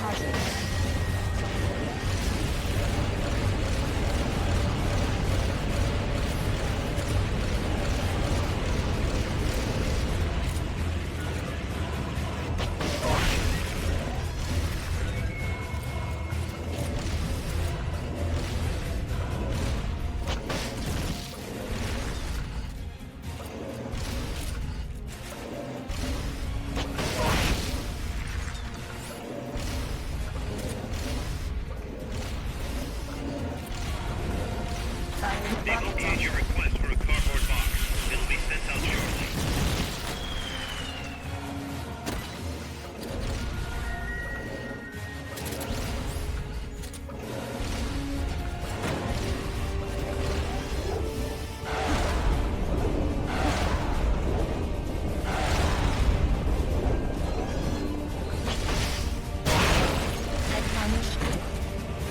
Charging. Negotiate your request for a cardboard box. It'll be sent out shortly.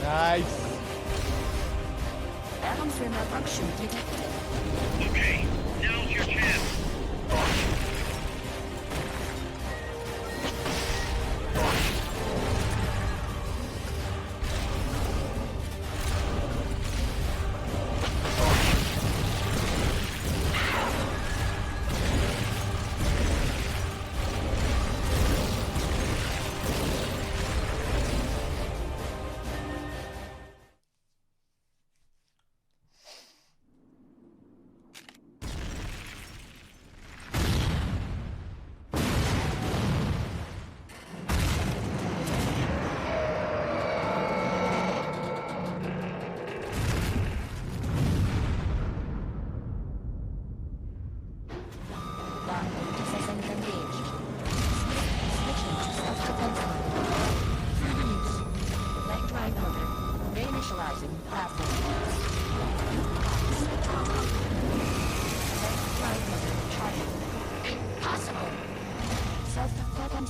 Nice. Atmosphere malfunction detected. Okay, now's your chance.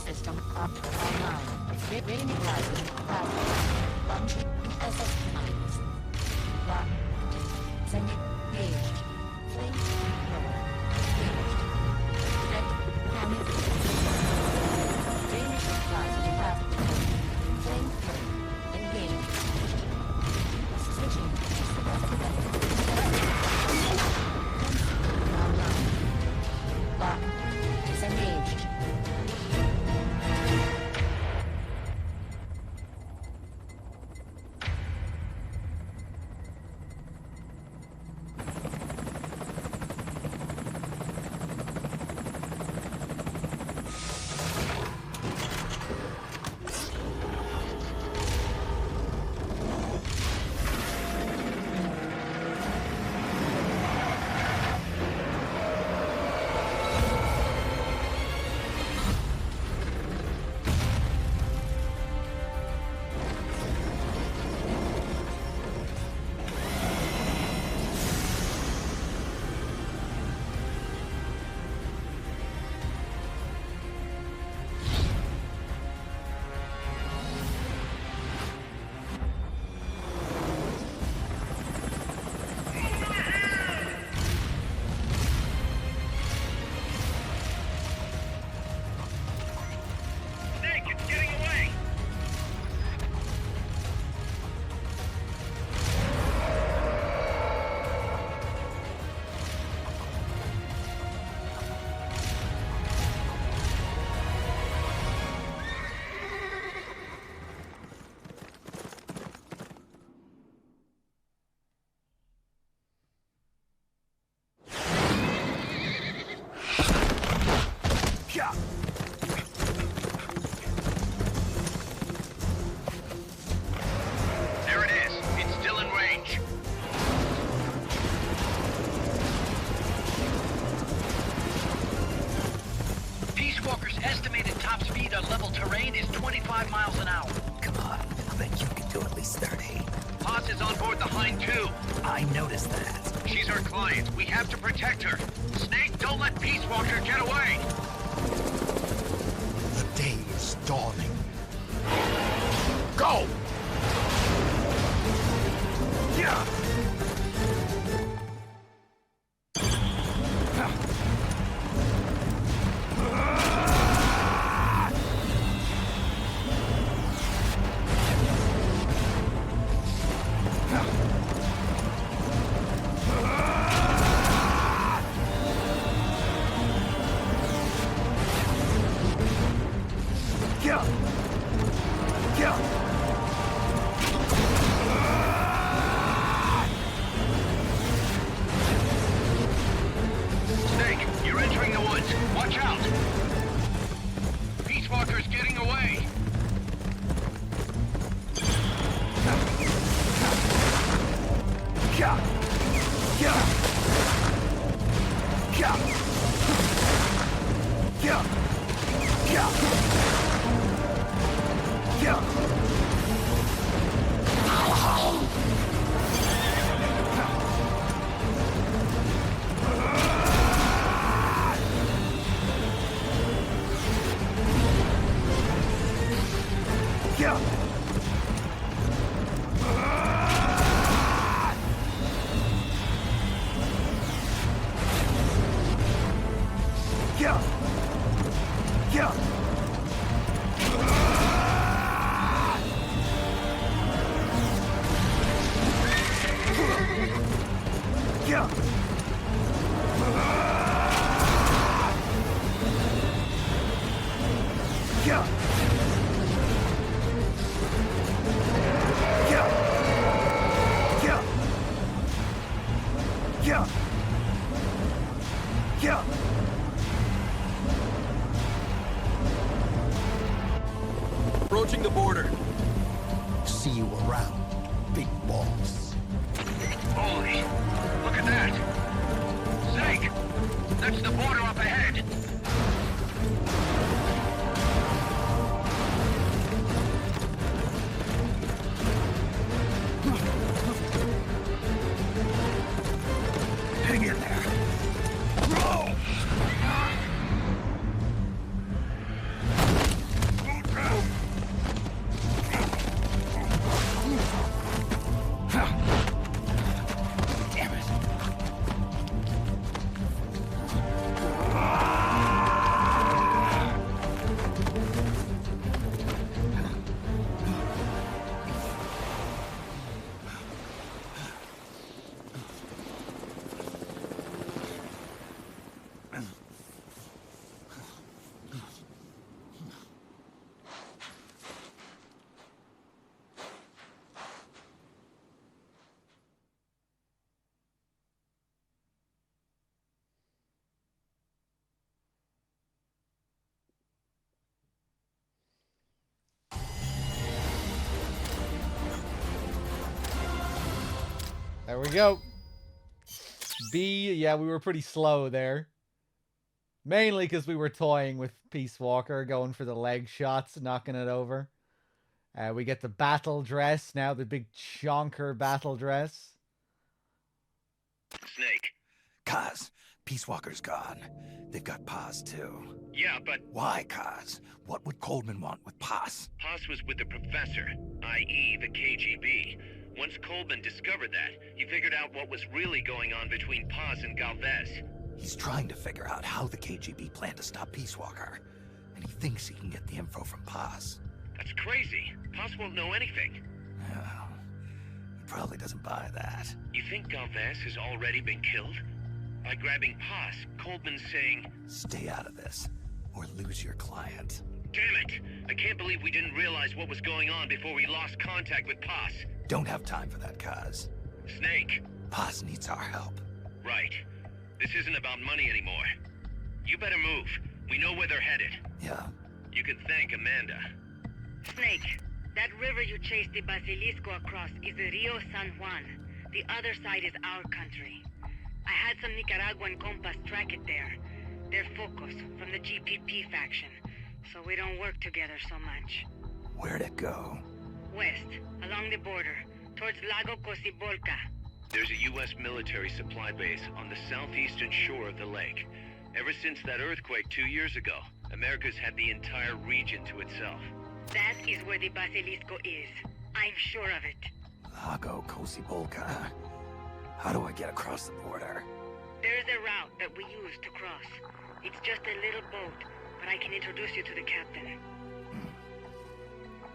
System up online. Reinitializing platform. Launching SS mines. Lock. Sending. Engaged. Flame. Lower. Engaged. Red. Panic. Reinitializing platform. Flame. Engaged. Switching. Online. Lock. Disengaged. There it is. It's still in range. Peace Walker's estimated top speed on level terrain is 25 miles an hour. Come on, I bet you can do at least 30. Haas is on board the Hind too. I noticed that. She's our client. We have to protect her. Snake, don't let Peace Walker get away. The day is dawning. Go! Yeah! Yeah. Yeah. Yeah. Yeah. Yeah. Yeah. Yeah. Yeah. Approaching the border. See you around, big boss. Holy, look at that. Snake, that's the border up ahead. Hang in there. Damn it. There we go. B, yeah, we were pretty slow there. Mainly because we were toying with Peace Walker, going for the leg shots, knocking it over. We get the battle dress now, the big chonker battle dress. Snake. Kaz, Peace Walker's gone. They've got Paz, too. Yeah, but Why, Kaz? What would Coleman want with Paz? Paz was with the professor, i.e. the KGB. Once Coleman discovered that, he figured out what was really going on between Paz and Galvez. He's trying to figure out how the KGB plan to stop Peace Walker. And he thinks he can get the info from Paz. That's crazy. Paz won't know anything. Oh, he probably doesn't buy that. You think Galvez has already been killed? By grabbing Paz, Coleman's saying, Stay out of this, or lose your client. damn it! I can't believe we didn't realize what was going on before we lost contact with Paz. Don't have time for that, Kaz. Snake. Paz needs our help. Right. This isn't about money anymore. You better move. We know where they're headed. Yeah, You can thank Amanda. Snake, that river you chased the Basilisco across is the Rio San Juan. The other side is our country. I had some Nicaraguan compas track it there. They're Focos, from the GPP faction, so we don't work together so much. where'd it go? West, along the border, towards Lago Cocibolca. There's a U.S. military supply base on the southeastern shore of the lake. Ever since that earthquake 2 years ago, America's had the entire region to itself. That is where the Basilisco is. I'm sure of it. Lago Cocibolca. How do I get across the border? There's a route that we use to cross. It's just a little boat, but I can introduce you to the captain.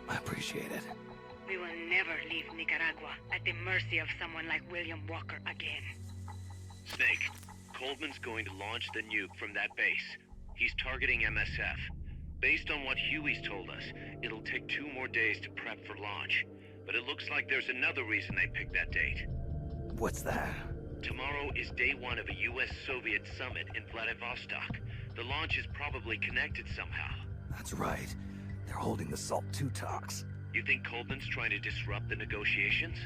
I appreciate it. We will never leave Nicaragua at the mercy of someone like William Walker again. Snake, Coleman's going to launch the nuke from that base. He's targeting MSF. Based on what Huey's told us, it'll take 2 more days to prep for launch. But it looks like there's another reason they picked that date. What's that? Tomorrow is day 1 of a U.S.-Soviet summit in Vladivostok. The launch is probably connected somehow. That's right. They're holding the SALT II talks. You think Coleman's trying to disrupt the negotiations?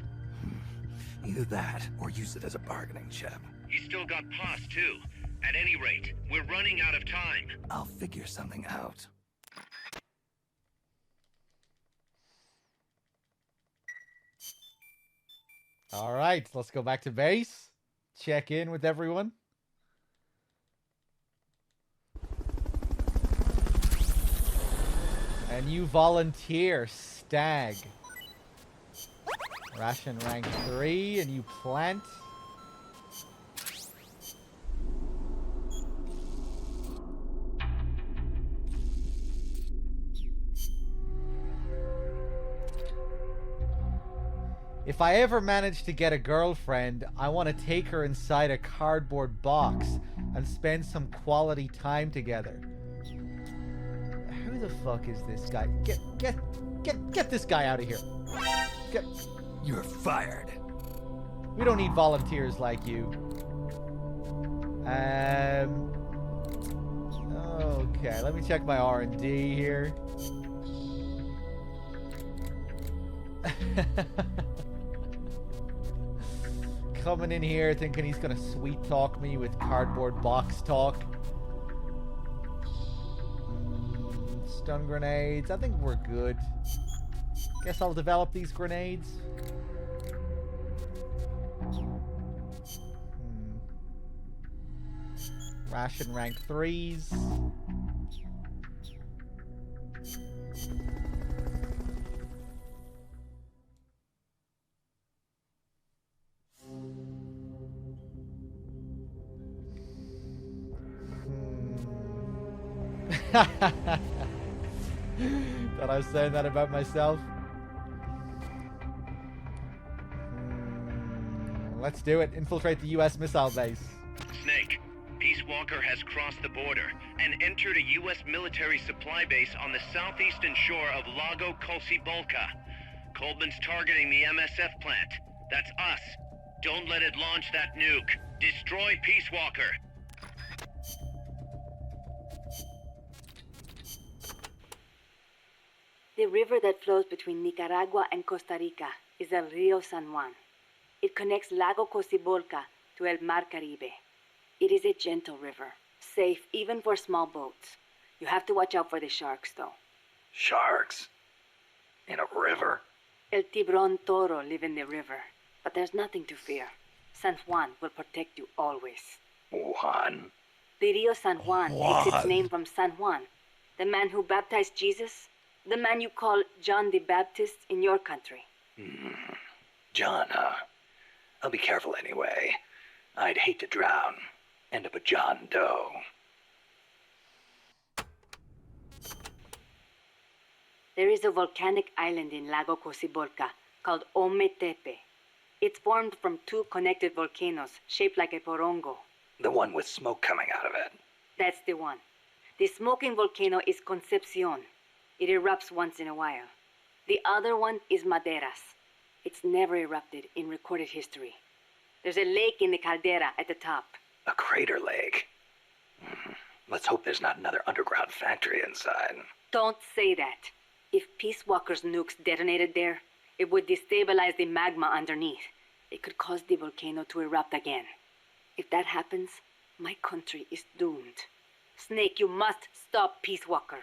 Either that, or use it as a bargaining chip. He's still got Paz, too. At any rate, we're running out of time. I'll figure something out. All right, let's go back to base. Check in with everyone. A new volunteer, Stag. Ration rank 3, a new plant. . If I ever manage to get a girlfriend, I want to take her inside a cardboard box and spend some quality time together. Who the fuck is this guy? Get this guy out of here. Get. You're fired. We don't need volunteers like you. Okay, let me check my R&D here. Coming in here thinking he's gonna sweet talk me with cardboard box talk. Stun grenades. I think we're good. Guess I'll develop these grenades. Ration rank 3s. Thought I was saying that about myself. Let's do it. Infiltrate the U.S. missile base. Snake, Peace Walker has crossed the border and entered a U.S. military supply base on the southeastern shore of Lago Cosibolca. Coldman's targeting the MSF plant. That's us. Don't let it launch that nuke. Destroy Peace Walker. The river that flows between Nicaragua and Costa Rica is el Rio San Juan. It connects Lago Cocibolca to El Mar Caribe. It is a gentle river, safe even for small boats. You have to watch out for the sharks, though. Sharks? In a river? El Tiburón Toro live in the river, but there's nothing to fear. San Juan will protect you always. Juan? The Rio San Juan takes its name from San Juan, the man who baptized Jesus, the man you call John the Baptist in your country. John, huh? I'll be careful anyway. I'd hate to drown. End up a John Doe. There is a volcanic island in Lago Cocibolca called Ometepe. It's formed from two connected volcanoes shaped like a porongo. The one with smoke coming out of it. That's the one. The smoking volcano is Concepcion. It erupts once in a while. The other one is Maderas. It's never erupted in recorded history. There's a lake in the caldera at the top. A crater lake. Let's hope there's not another underground factory inside. Don't say that. If Peace Walker's nukes detonated there, it would destabilize the magma underneath. It could cause the volcano to erupt again. If that happens, my country is doomed. Snake, you must stop Peace Walker.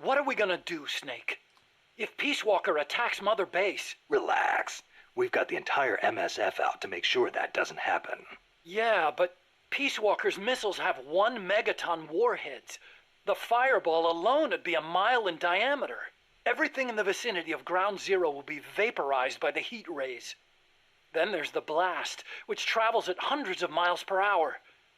What are we gonna do, Snake? If Peace Walker attacks Mother Base... Relax. We've got the entire MSF out to make sure that doesn't happen. Yeah, but Peace Walker's missiles have 1 megaton warheads. The fireball alone would be a mile in diameter. Everything in the vicinity of Ground Zero will be vaporized by the heat rays. Then there's the blast, which travels at hundreds of miles per hour.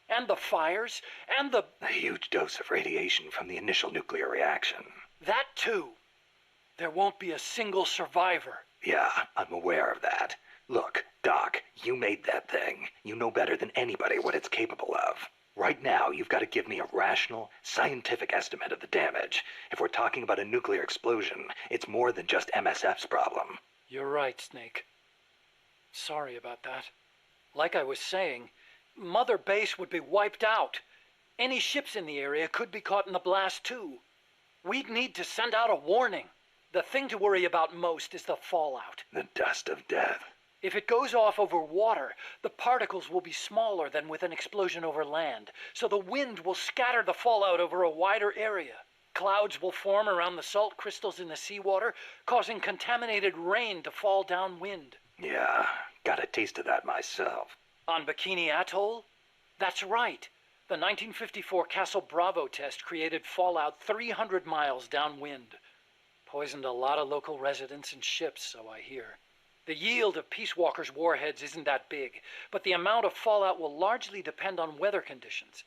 And the fires, and the... A huge dose of radiation from the initial nuclear reaction. That too. There won't be a single survivor. Yeah, I'm aware of that. Look, Doc, you made that thing. You know better than anybody what it's capable of. Right now, you've got to give me a rational, scientific estimate of the damage. If we're talking about a nuclear explosion, it's more than just MSF's problem. You're right, Snake. Sorry about that. Like I was saying, Mother Base would be wiped out. Any ships in the area could be caught in the blast too. We'd need to send out a warning. The thing to worry about most is the fallout. The dust of death. If it goes off over water, the particles will be smaller than with an explosion over land, so the wind will scatter the fallout over a wider area. Clouds will form around the salt crystals in the seawater, causing contaminated rain to fall downwind. Yeah, got a taste of that myself. On Bikini Atoll? That's right. The 1954 Castle Bravo test created fallout 300 miles downwind. Poisoned a lot of local residents and ships, so I hear. The yield of Peace Walker's warheads isn't that big, but the amount of fallout will largely depend on weather conditions.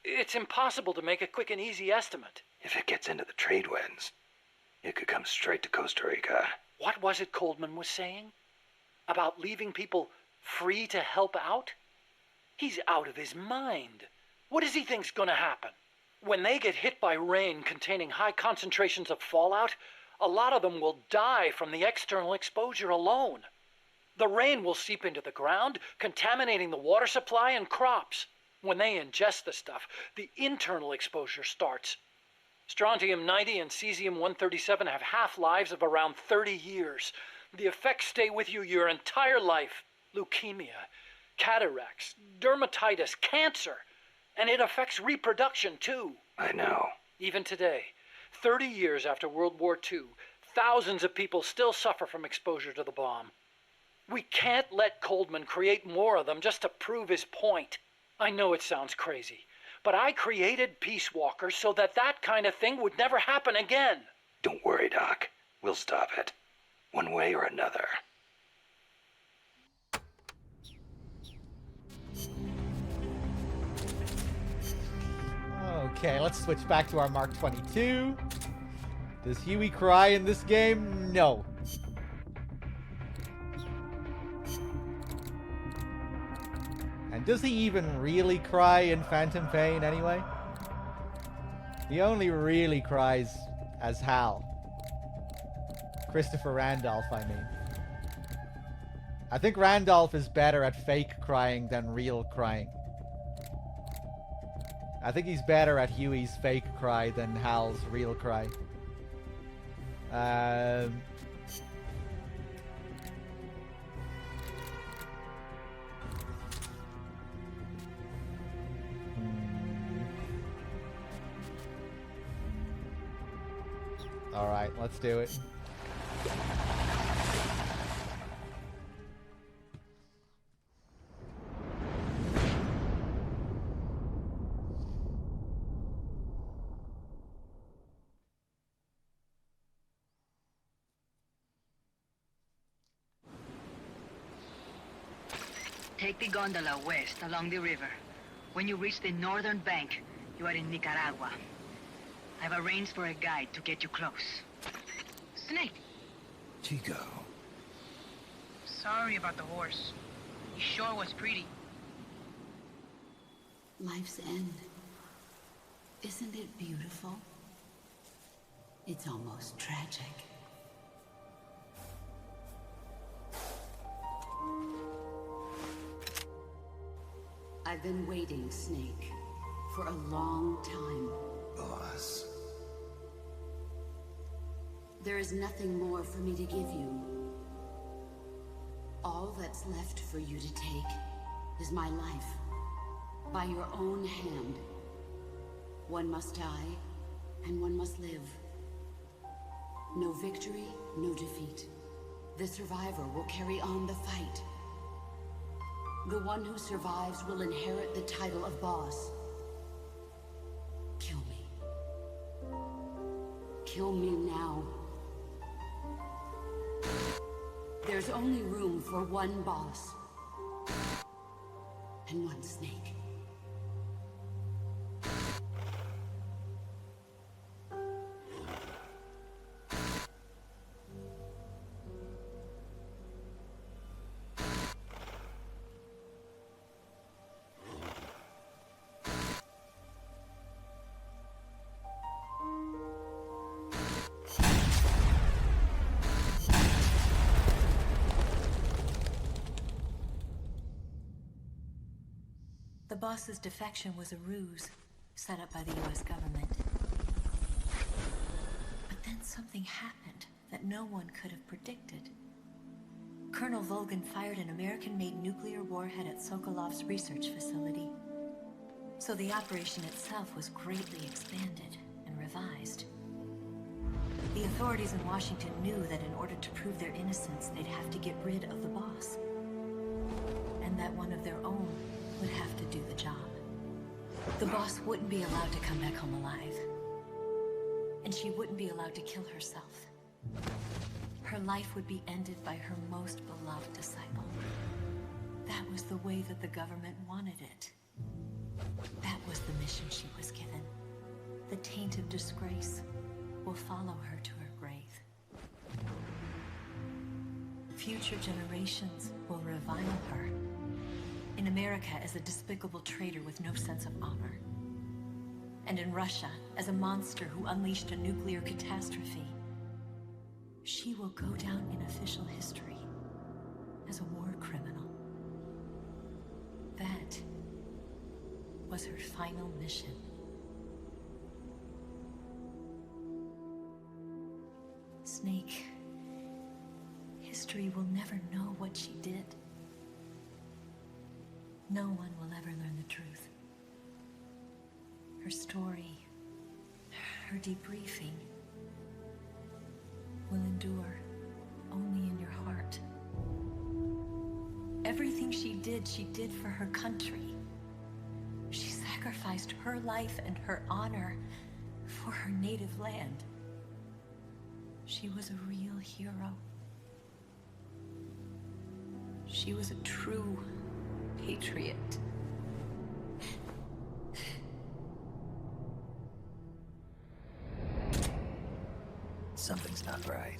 It's impossible to make a quick and easy estimate. If it gets into the trade winds, it could come straight to Costa Rica. What was it Coldman was saying? About leaving people free to help out? He's out of his mind. What does he think's gonna happen? When they get hit by rain containing high concentrations of fallout, a lot of them will die from the external exposure alone. The rain will seep into the ground, contaminating the water supply and crops. When they ingest the stuff, the internal exposure starts. Strontium-90 and cesium-137 have half-lives of around 30 years. The effects stay with you your entire life. Leukemia, cataracts, dermatitis, cancer. And it affects reproduction, too. I know. Even today, 30 years after World War II, thousands of people still suffer from exposure to the bomb. We can't let Coldman create more of them just to prove his point. I know it sounds crazy, but I created Peace Walkers so that that kind of thing would never happen again. Don't worry, Doc. We'll stop it. One way or another. Okay, let's switch back to our Mark 22. Does Huey cry in this game? No. And does he even really cry in Phantom Pain anyway? He only really cries as Hal. Christopher Randolph, I mean. I think Randolph is better at fake crying than real crying. I think he's better at Huey's fake cry than Hal's real cry. All right, let's do it. Take the gondola west along the river. When you reach the northern bank, you are in Nicaragua. I've arranged for a guide to get you close. Snake! Chico. Sorry about the horse. He sure was pretty. Life's end. Isn't it beautiful? It's almost tragic. I've been waiting, Snake, for a long time. Boss. There is nothing more for me to give you. All that's left for you to take is my life. By your own hand. One must die, and one must live. No victory, no defeat. The survivor will carry on the fight. The one who survives will inherit the title of boss. Kill me. Kill me now. There's only room for one boss. And one Snake. The boss's defection was a ruse set up by the US government. But then something happened that no one could have predicted. Colonel Volgin fired an American-made nuclear warhead at Sokolov's research facility. So the operation itself was greatly expanded and revised. The authorities in Washington knew that in order to prove their innocence, they'd have to get rid of the boss. And that one of their own would have to do the job. The boss wouldn't be allowed to come back home alive. And she wouldn't be allowed to kill herself. Her life would be ended by her most beloved disciple. That was the way that the government wanted it. That was the mission she was given. the taint of disgrace will follow her to her grave. Future generations will revile her in America as a despicable traitor with no sense of honor, and in Russia as a monster who unleashed a nuclear catastrophe. She will go down in official history as a war criminal. That was her final mission. Snake, history will never know what she did. No one will ever learn the truth. Her story, her debriefing, will endure only in your heart. Everything she did for her country. She sacrificed her life and her honor for her native land. She was a real hero. She was a true patriot. Something's not right.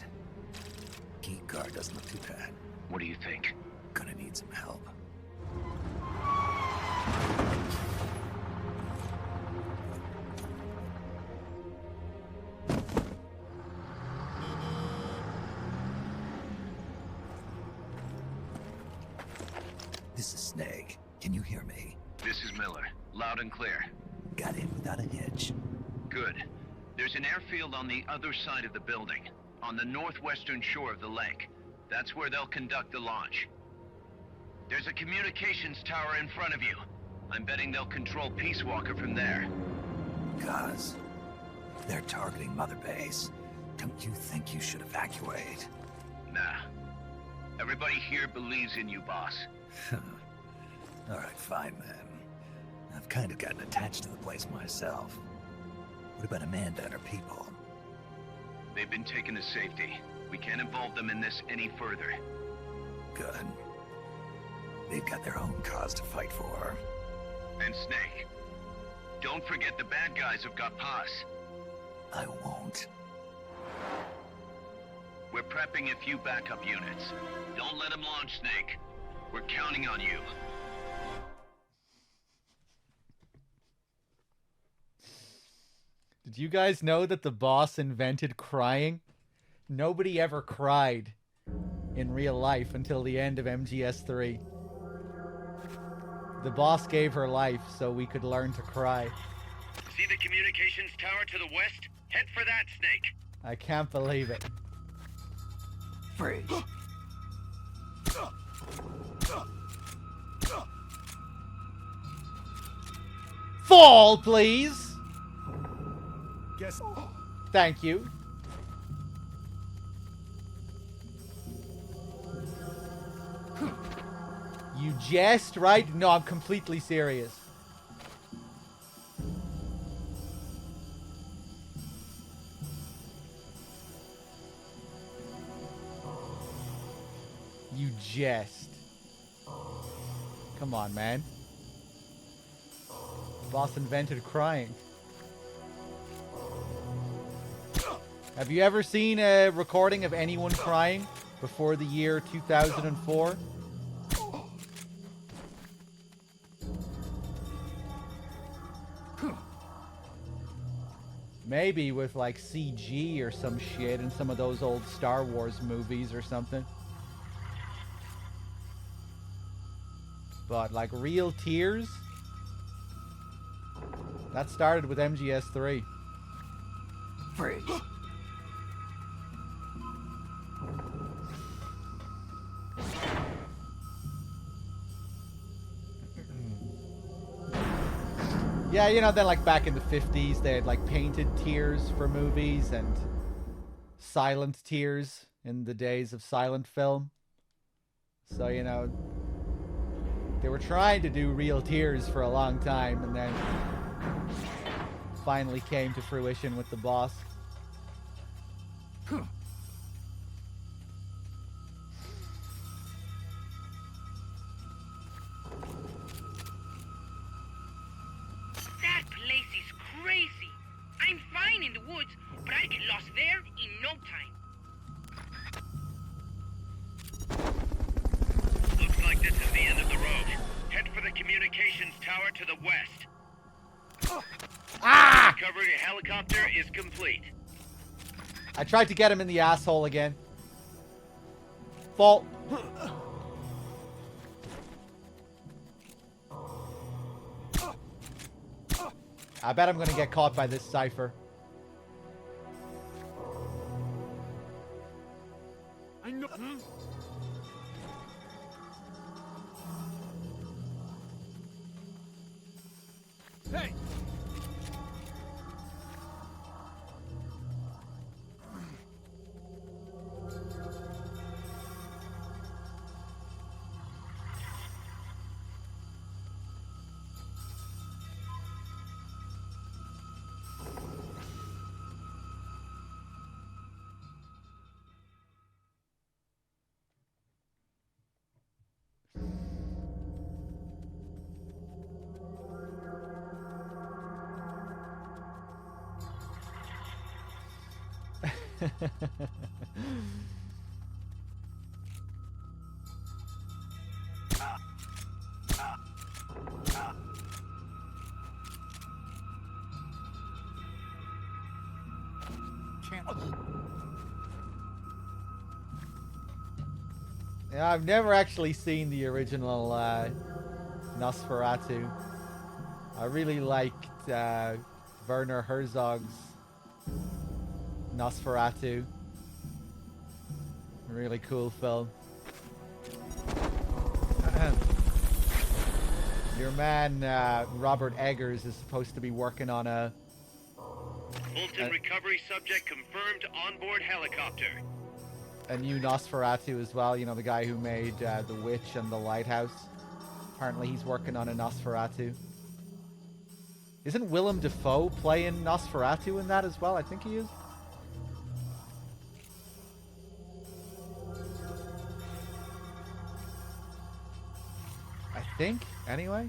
Key card doesn't look too bad. What do you think? Gonna need some help. This is Snake. Can you hear me? This is Miller. Loud and clear. Got in without a hitch. Good. There's an airfield on the other side of the building, on the northwestern shore of the lake. That's where they'll conduct the launch. There's a communications tower in front of you. I'm betting they'll control Peace Walker from there. Gaz, they're targeting Mother Base. Don't you think you should evacuate? Nah. Everybody here believes in you, boss. Alright, fine then. I've kind of gotten attached to the place myself. What about Amanda and her people? They've been taken to safety. We can't involve them in this any further. Good. They've got their own cause to fight for. And Snake. Don't forget the bad guys have got Paz. I won't. We're prepping a few backup units. Don't let them launch, Snake. We're counting on you. Did you guys know that the boss invented crying? Nobody ever cried in real life until the end of MGS3. The boss gave her life so we could learn to cry. See the communications tower to the west? Head for that, Snake. I can't believe it. Freeze. Fall, please! Guess. Thank you. You jest, right? No, I'm completely serious. You jest. Come on, man. Boss invented crying. Have you ever seen a recording of anyone crying before the year 2004? Maybe with like CG or some shit in some of those old Star Wars movies or something. But like real tears? That started with MGS3. Freeze. Yeah, you know, then like back in the 50s, they had like painted tears for movies and silent tears in the days of silent film. So, you know, they were trying to do real tears for a long time and then finally came to fruition with the boss. That place is crazy. helicopter is complete. I tried to get him in the asshole again. Fall. I bet I'm gonna get caught by this cipher. I know. Hey! Yeah, I've never actually seen the original Nosferatu. I really liked Werner Herzog's Nosferatu. A really cool film. Your man Robert Eggers is supposed to be working on a Fulton recovery subject confirmed onboard helicopter. a new Nosferatu as well. You know, the guy who made The Witch and The Lighthouse. Apparently he's working on a Nosferatu. Isn't Willem Dafoe playing Nosferatu in that as well? I think he is. I think, anyway.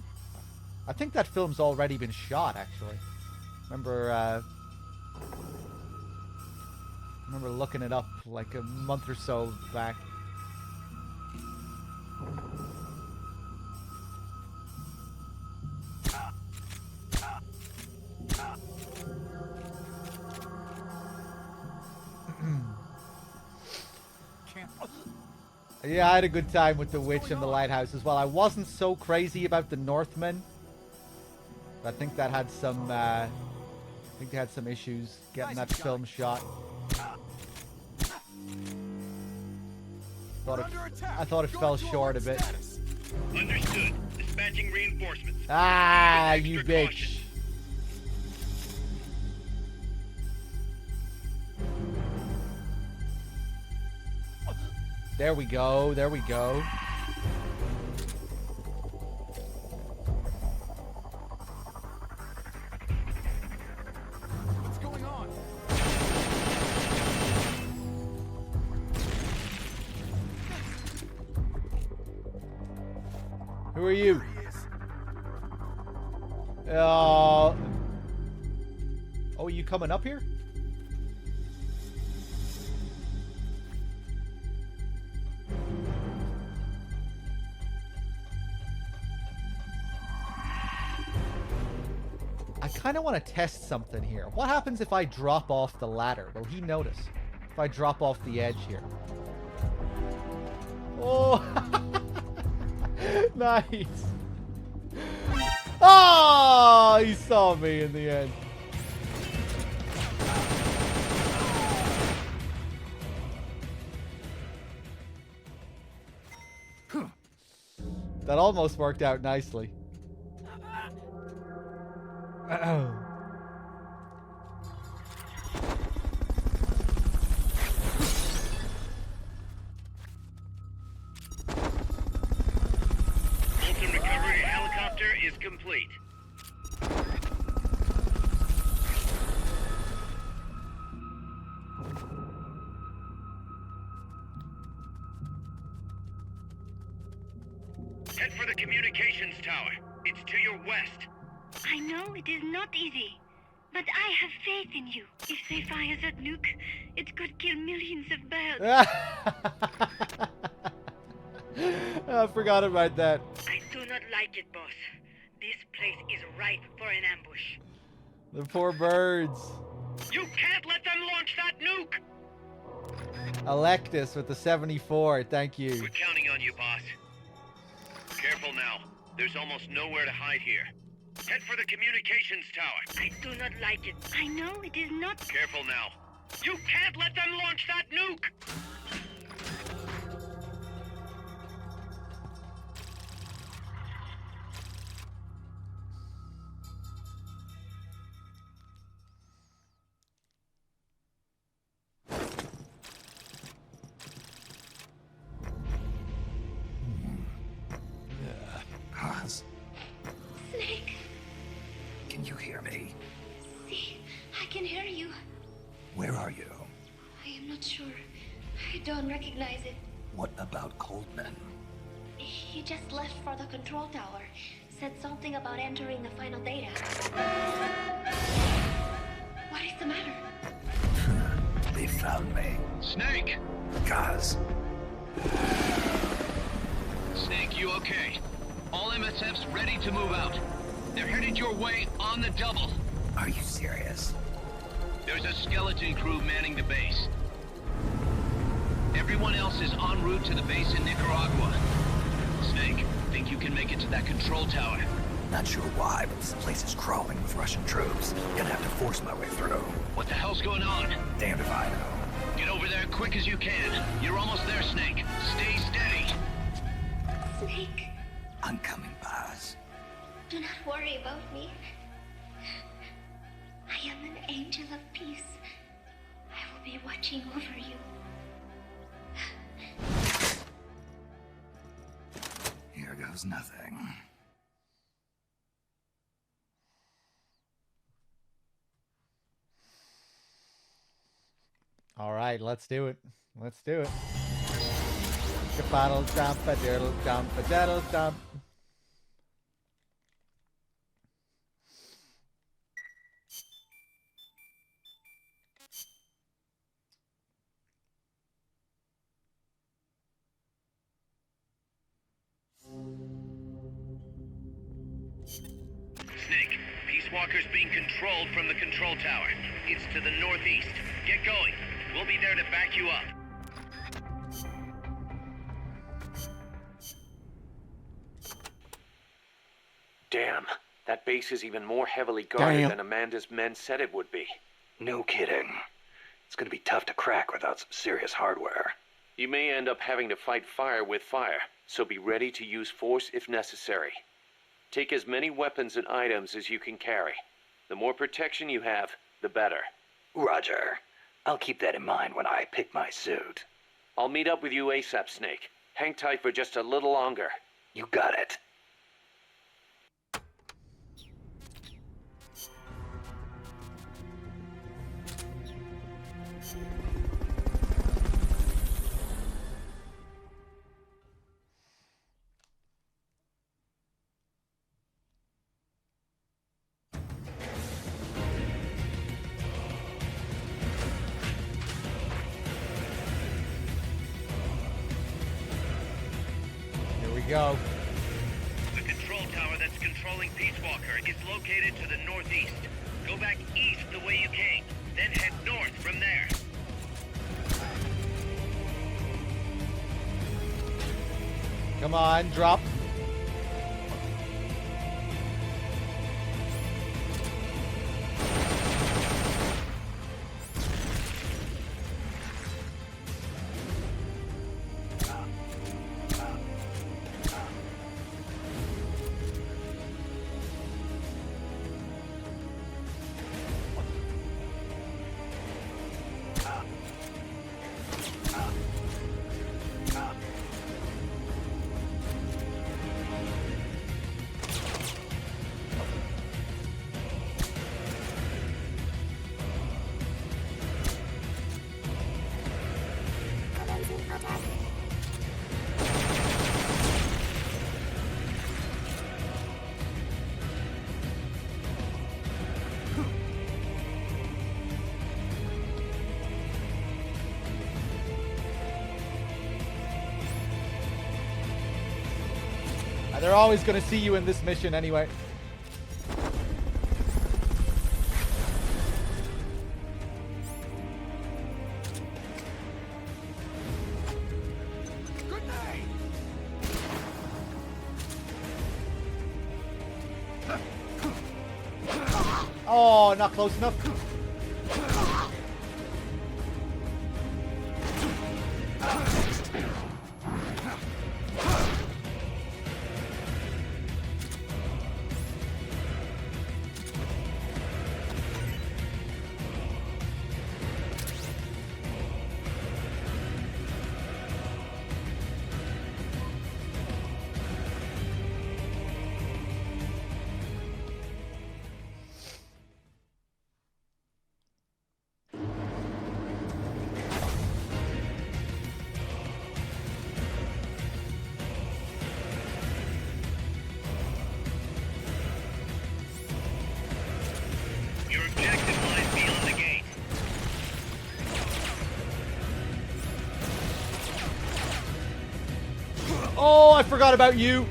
I think that film's already been shot, actually. Remember looking it up like a month or so back. Yeah, I had a good time with The Witch and The Lighthouse as well. I wasn't so crazy about The Northman. I think that had some I think they had some issues getting that film shot. I thought it fell short a bit. Understood. Dispatching reinforcements. Ah, you Extra bitch. caution. There we go. There we go. What's going on? Who are you? There he is. Oh, are you coming up here? I kind of want to test something here. What happens if I drop off the ladder? Will he notice? If I drop off the edge here. Oh! Nice! Oh! He saw me in the end. That almost worked out nicely. Fulton recovery helicopter is complete. Head for the communications tower. It's to your west. I know it is not easy, but I have faith in you. If they fire that nuke, it could kill millions of birds. I forgot about that. I do not like it, boss. This place is ripe for an ambush. The poor birds. You can't let them launch that nuke! Electus with the 74. Thank you. We're counting on you, boss. Careful now. There's almost nowhere to hide here. Head for the communications tower. I do not like it. I know it is not. Careful now. You can't let them launch that nuke! Kaz, Snake, can you hear me? see, I can hear you. Where are you? I am not sure. I don't recognize it. What about Coldman? He just left for the control tower. Said something about entering the final data. What is the matter? They found me. Snake! Kaz, Snake, you okay? All MSFs ready to move out. They're headed your way on the double. are you serious? There's a skeleton crew manning the base. Everyone else is en route to the base in Nicaragua. Snake, think you can make it to that control tower? Not sure why, but this place is crawling with Russian troops. Gonna have to force my way through. What the hell's going on? Damned if I know. Get over there quick as you can. You're almost there, Snake. Stay steady. Snake, I'm coming, Baz. do not worry about me. I am an angel of peace. I will be watching over you. Here goes nothing. All right, let's do it. Let's do it. Ka-paddle dump, a diddle dump, a daddle dump. Snake, Peace Walker's being controlled from the control tower. It's to the northeast. Get going. We'll be there to back you up. Damn, that base is even more heavily guarded Damn. than Amanda's men said it would be. No kidding. It's gonna be tough to crack without some serious hardware. You may end up having to fight fire with fire, so be ready to use force if necessary. Take as many weapons and items as you can carry. The more protection you have, the better. Roger. I'll keep that in mind when I pick my suit. I'll meet up with you ASAP, Snake. Hang tight for just a little longer. You got it. Here we go. The control tower that's controlling Peace Walker is located to the northeast. Go back east the way you came, then head north from there. Come on, drop. They're always going to see you in this mission anyway. Oh, not close enough. Your objective lies beyond the gate. Oh, I forgot about you.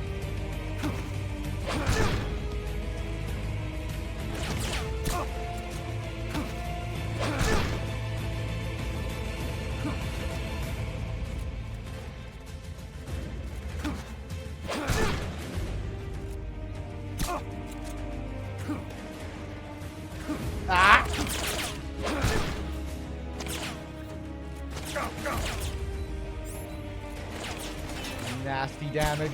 Ah! Nasty damage.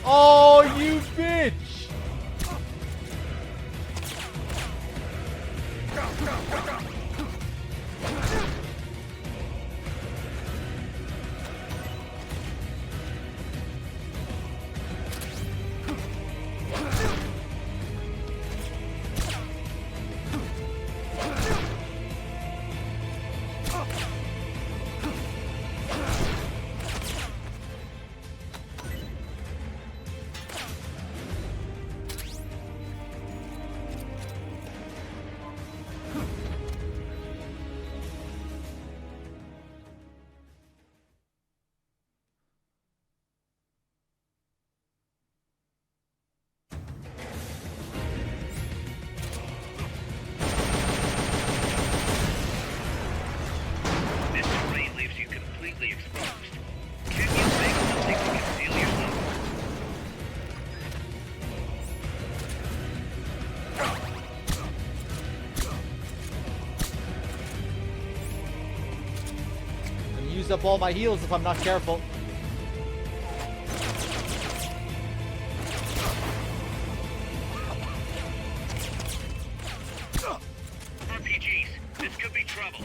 Oh, you bitch! This terrain leaves you completely exposed. Can you make something to conceal yourself? I'm gonna use up all my heals if I'm not careful. RPGs, this could be trouble.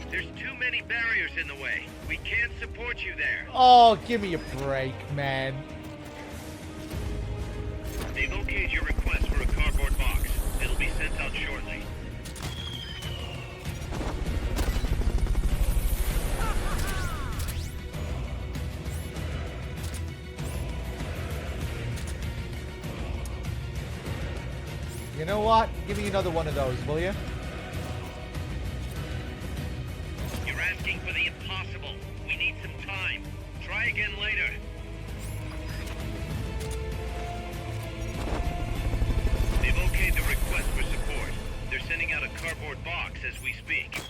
There's too many barriers in the way. We can't support you there. Oh, give me a break, man. They've okayed your request for a cardboard box. It'll be sent out shortly. You know what? Give me another one of those, will you? You're asking for the impossible. We need some time. Try again later. They've okayed the request for support. They're sending out a cardboard box as we speak.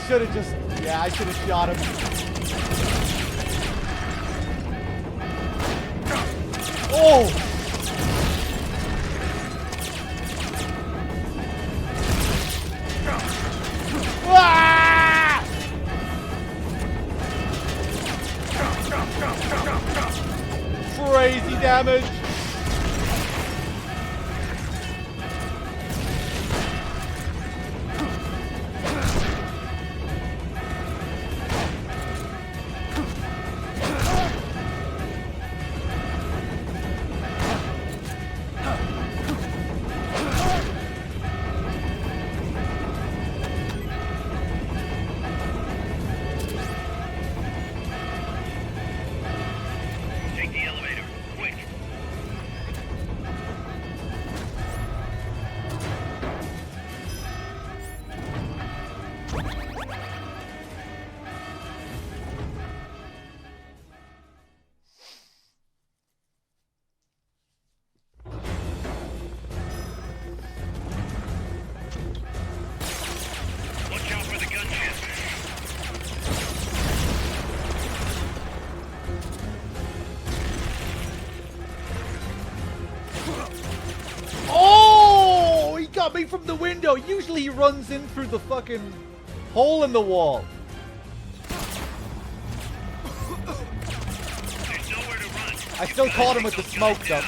should have just... Yeah, I should have shot him. Oh! Ah! Crazy damage. Take the elevator, quick. Watch out for the gunship. Oh! He got me from the window. Usually he runs in through the fucking hole in the wall. There's nowhere to run. I still caught him with the smoke, though.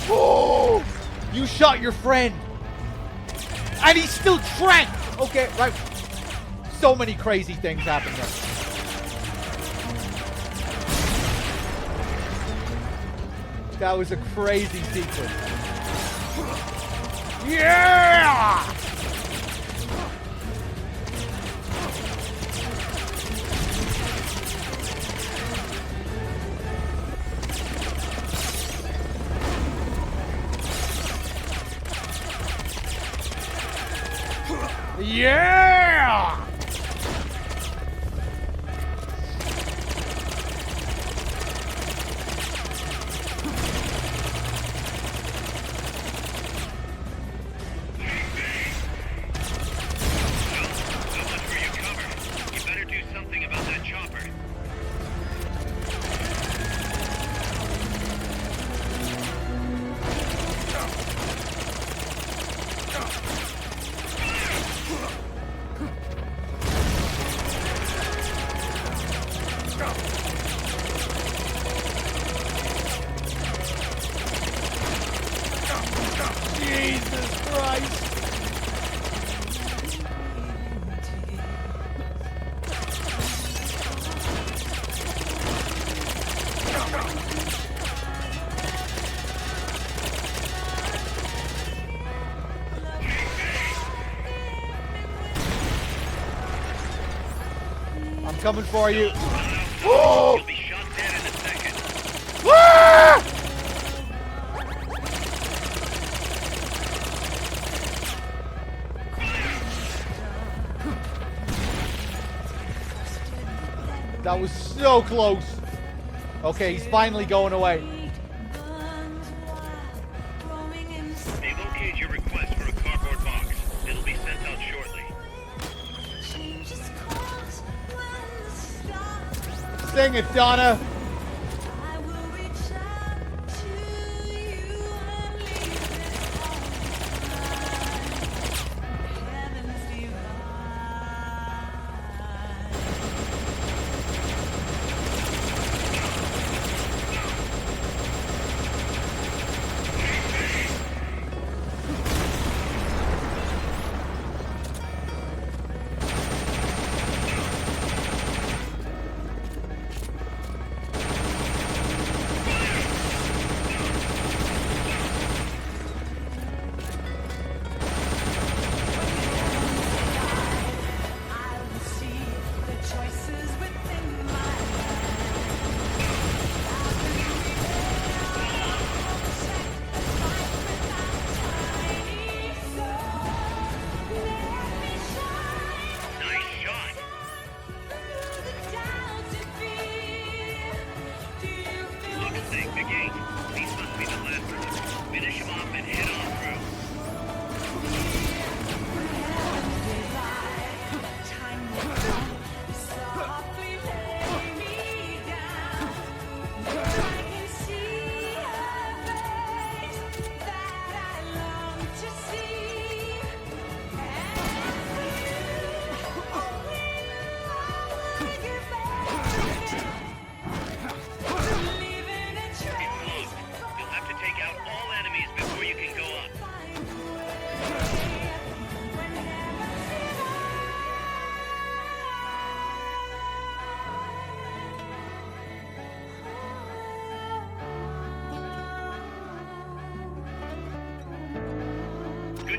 Oh! You shot your friend. And he's still tranked. Okay, right. So many crazy things happen there. That was a crazy sequence. Yeah! Yeah! So much for your cover. You better do something about that chopper. Jesus Christ! I'm coming for you. Oh! You'll be shot dead in a second. Ah! That was so close. Okay, he's finally going away. They've okayed your request for a cardboard box. It'll be sent out shortly. Sing it, Donna.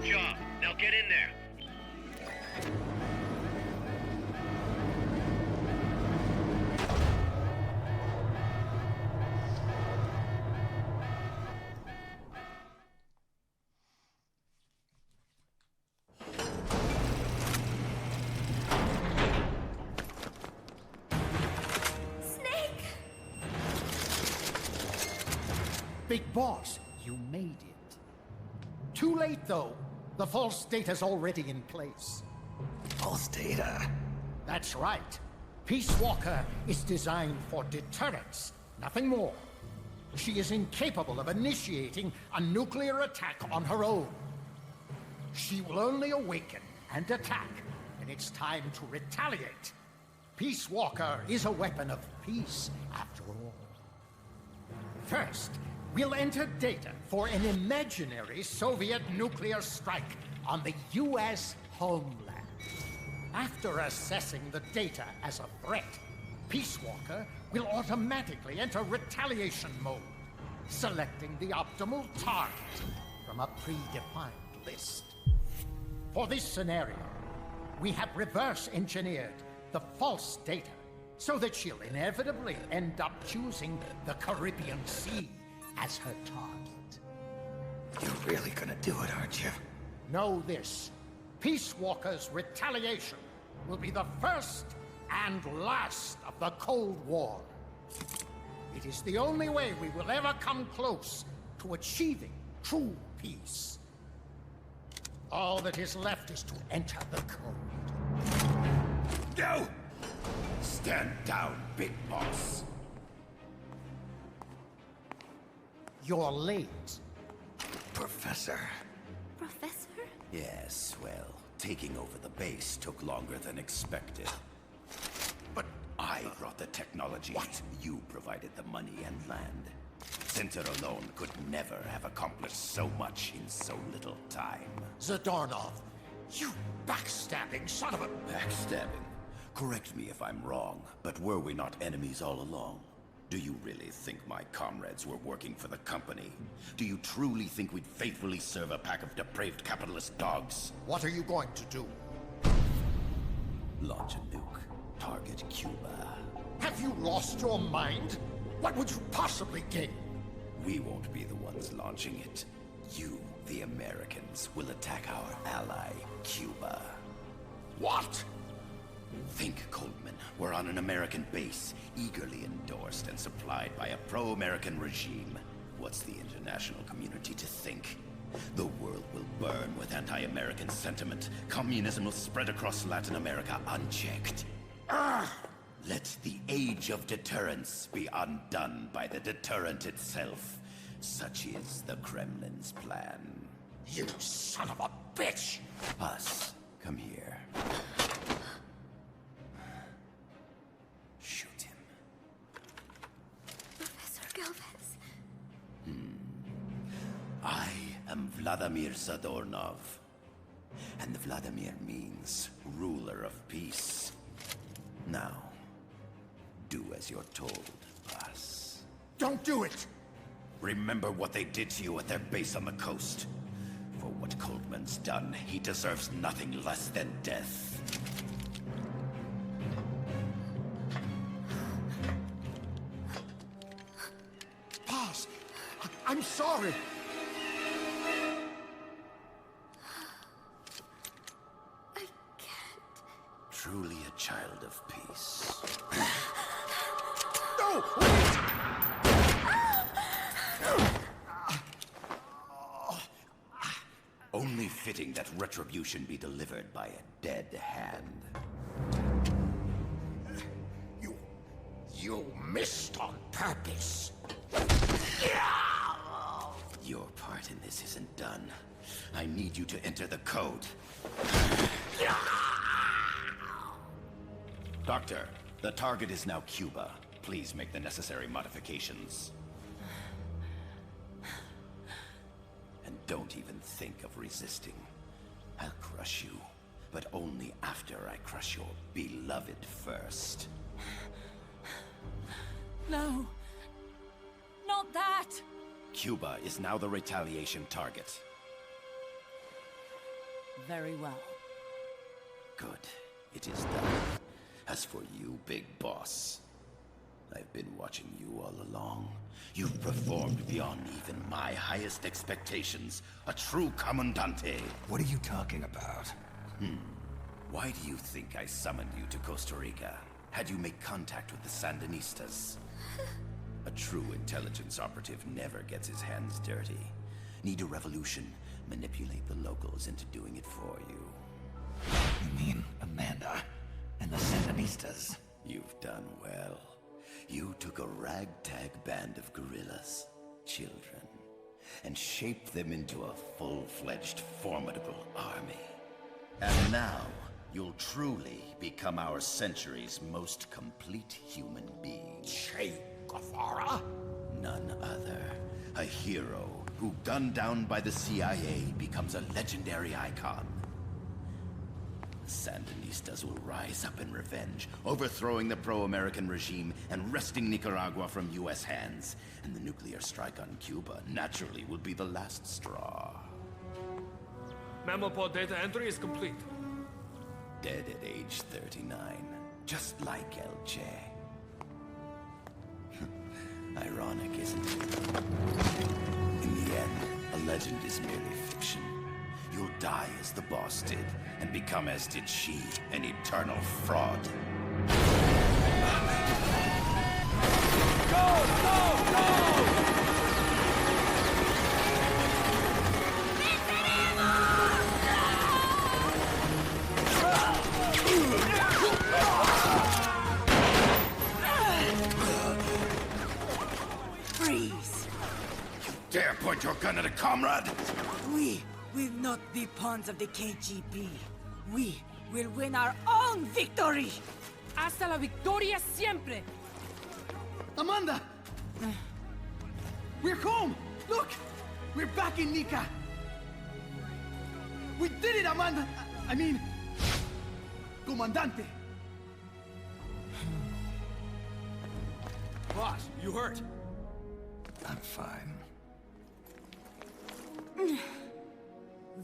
Good job. Now get in there. Snake! Big Boss, you made it. Too late, though. The false data's already in place. False data? That's right. Peace Walker is designed for deterrence, nothing more. She is incapable of initiating a nuclear attack on her own. She will only awaken and attack when it's time to retaliate. Peace Walker is a weapon of peace, after all. First, we'll enter data for an imaginary Soviet nuclear strike on the U.S. homeland. After assessing the data as a threat, Peace Walker will automatically enter retaliation mode, selecting the optimal target from a predefined list. For this scenario, we have reverse engineered the false data so that she'll inevitably end up choosing the Caribbean Sea as her target. You're really gonna do it, aren't you? Know this. Peace Walker's retaliation will be the first and last of the Cold War. It is the only way we will ever come close to achieving true peace. All that is left is to enter the code. No! Stand down, Big Boss. You're late. Professor. Professor? Yes, well, taking over the base took longer than expected. But I brought the technology. What? You provided the money and land. Center alone could never have accomplished so much in so little time. Zadornov, you backstabbing son of a... Backstabbing? Correct me if I'm wrong, but were we not enemies all along? Do you really think my comrades were working for the company? Do you truly think we'd faithfully serve a pack of depraved capitalist dogs? What are you going to do? Launch a nuke. Target Cuba. Have you lost your mind? What would you possibly gain? We won't be the ones launching it. You, the Americans, will attack our ally, Cuba. What? Think, Coldman. We're on an American base, eagerly endorsed and supplied by a pro-American regime. What's the international community to think? The world will burn with anti-American sentiment. Communism will spread across Latin America unchecked. Let the age of deterrence be undone by the deterrent itself. Such is the Kremlin's plan. You son of a bitch! Us, come here. Shoot him. Professor Galvez. I am Vladimir Zadornov. And Vladimir means ruler of peace. Now, do as you're told, boss. Don't do it! Remember what they did to you at their base on the coast. For what Coldman's done, he deserves nothing less than death. Boss, I'm sorry. I can't. Truly a child of peace. No! Wait! Only fitting that retribution be delivered by a dead hand. You missed on purpose. Your part in this isn't done. I need you to enter the code. Doctor, the target is now Cuba. Please make the necessary modifications. And don't even think of resisting. I'll crush you, but only after I crush your beloved first. No. Not that. Cuba is now the retaliation target. Very well. Good. It is done. As for you, Big Boss, I've been watching you all along. You've performed beyond even my highest expectations. A true Commandante. What are you talking about? Why do you think I summoned you to Costa Rica? Had you made contact with the Sandinistas? A true intelligence operative never gets his hands dirty. Need a revolution? Manipulate the locals into doing it for you. You mean Amanda and the Sandinistas? You've done well. You took a ragtag band of guerrillas, children, and shaped them into a full-fledged, formidable army. And now, you'll truly become our century's most complete human being. Che Guevara? None other. A hero who, gunned down by the CIA, becomes a legendary icon. The Sandinistas will rise up in revenge, overthrowing the pro-American regime and wresting Nicaragua from US hands. And the nuclear strike on Cuba naturally will be the last straw. Mammal data entry is complete. Dead at age 39, just like El Che. Ironic, isn't it? In the end, a legend is merely fiction. You'll die as the boss did, and become as did she, an eternal fraud. Go! Go! Go! Freeze! Dare point your gun at a comrade? We will not be pawns of the KGB. We will win our own victory! Hasta la victoria siempre! Amanda! We're home! Look! We're back in Nica! We did it, Amanda! I mean... Comandante! Boss, you hurt? I'm fine.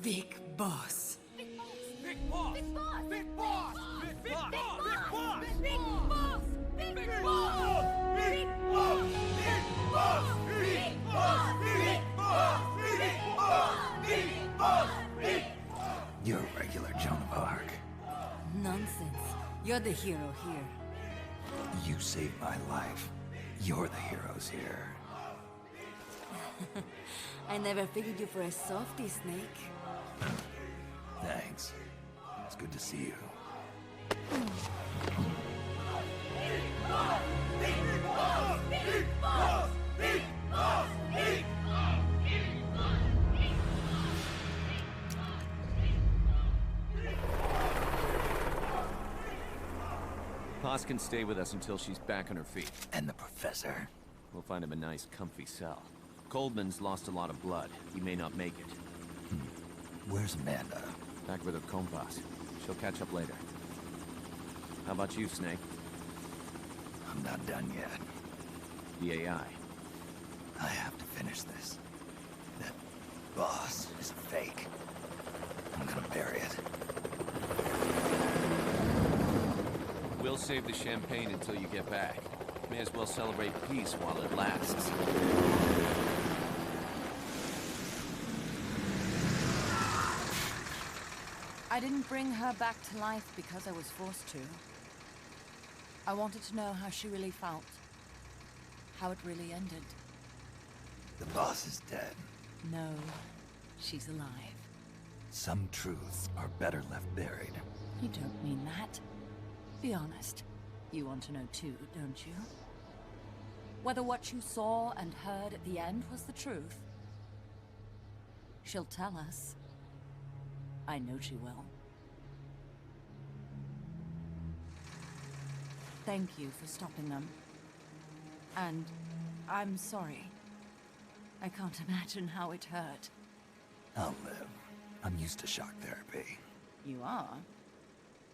Big Boss. Big boss! Big boss! Big boss! Big boss! Big boss! Big Boss! Big boss! Big boss! Big boss! Big boss! Big boss! Big boss! Big boss! Big boss! You're a regular Joan of Arc. Nonsense. You're the hero here. You saved my life. You're the heroes here. I never figured you for a softie, Snake. Thanks. It's good to see you. Paz can stay with us until she's back on her feet. And the professor? We'll find him a nice, comfy cell. Coldman's lost a lot of blood. He may not make it. Where's Amanda? Back with her compas. She'll catch up later. How about you, Snake? I'm not done yet. The AI. I have to finish this. That boss is a fake. I'm gonna bury it. We'll save the champagne until you get back. May as well celebrate peace while it lasts. I didn't bring her back to life because I was forced to. I wanted to know how she really felt. How it really ended. The boss is dead. No, she's alive. Some truths are better left buried. You don't mean that. Be honest. You want to know too, don't you? Whether what you saw and heard at the end was the truth. She'll tell us. I know she will. Thank you for stopping them. And I'm sorry. I can't imagine how it hurt. I'll live. I'm used to shock therapy. You are?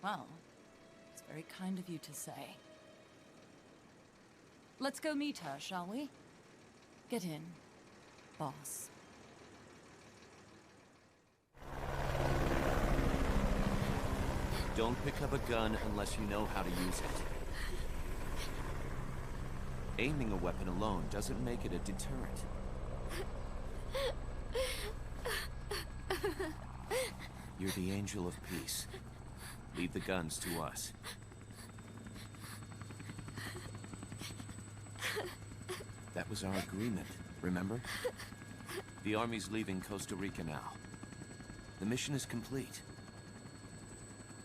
Well, it's very kind of you to say. Let's go meet her, shall we? Get in, boss. Don't pick up a gun unless you know how to use it. Aiming a weapon alone doesn't make it a deterrent. You're the angel of peace. Leave the guns to us. That was our agreement, remember? The army's leaving Costa Rica now. The mission is complete.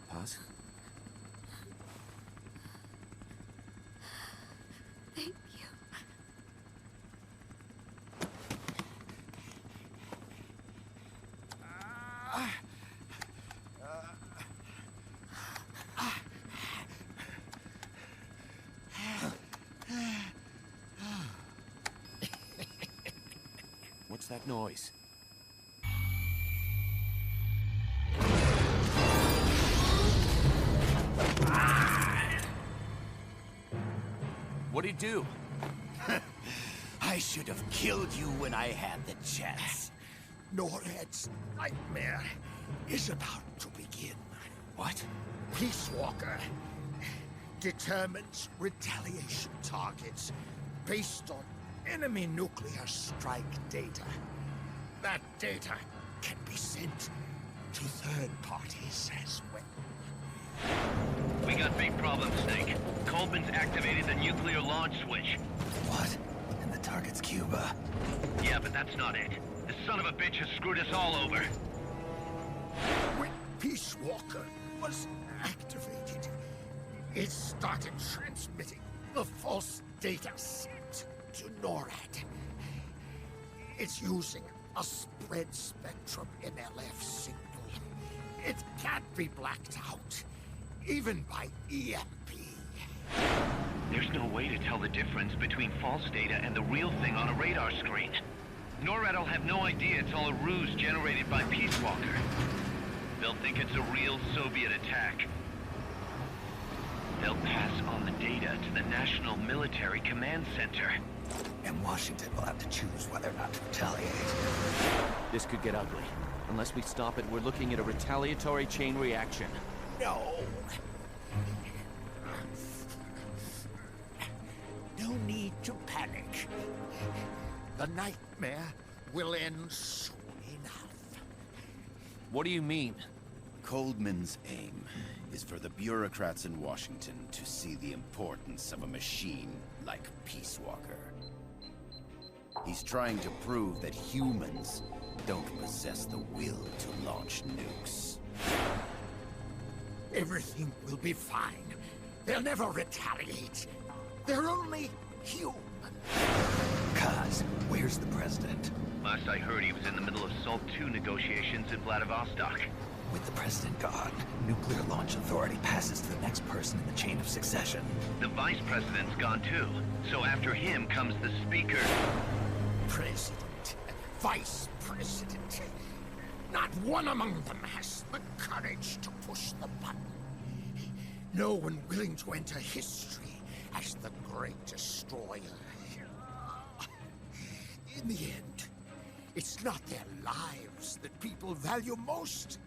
Paz? Thank you. What's that noise? What'd he do? I should have killed you when I had the chance. Norhead's nightmare is about to begin. What? Peace Walker determines retaliation targets based on enemy nuclear strike data. That data can be sent to third parties as well. We got big problems, Snake. Coldman's activated the nuclear launch switch. What? And the target's Cuba. Yeah, but that's not it. The son of a bitch has screwed us all over. When Peace Walker was activated, it started transmitting the false data set to NORAD. It's using a spread spectrum NLF signal. It can't be blacked out, even by EMP. There's no way to tell the difference between false data and the real thing on a radar screen. NORAD will have no idea it's all a ruse generated by Peace Walker. They'll think it's a real Soviet attack. They'll pass on the data to the National Military Command Center. And Washington will have to choose whether or not to retaliate. This could get ugly. Unless we stop it, we're looking at a retaliatory chain reaction. No. No need to panic. The nightmare will end soon enough. What do you mean? Coldman's aim is for the bureaucrats in Washington to see the importance of a machine like Peace Walker. He's trying to prove that humans don't possess the will to launch nukes. Everything will be fine. They'll never retaliate. They're only human. Kaz, where's the president? Last I heard, he was in the middle of SALT II negotiations in Vladivostok. With the president gone, Nuclear Launch Authority passes to the next person in the chain of succession. The vice president's gone too. So after him comes the speaker. President, vice president. Not one among them has the courage to push the button. No one willing to enter history as the great destroyer. In the end, it's not their lives that people value most.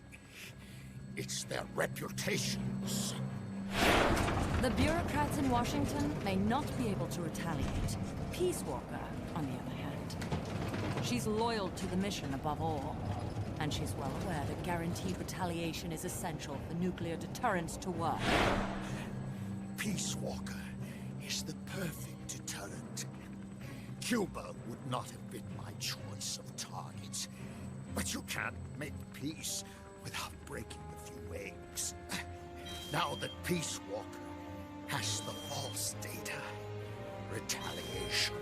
It's their reputations. The bureaucrats in Washington may not be able to retaliate. Peace Walker, on the other hand. She's loyal to the mission above all. And she's well aware that guaranteed retaliation is essential for nuclear deterrence to work. Peace Walker is the perfect deterrent. Cuba would not have been my choice of targets. But you can't make peace without breaking a few eggs. Now that Peace Walker has the false data, retaliation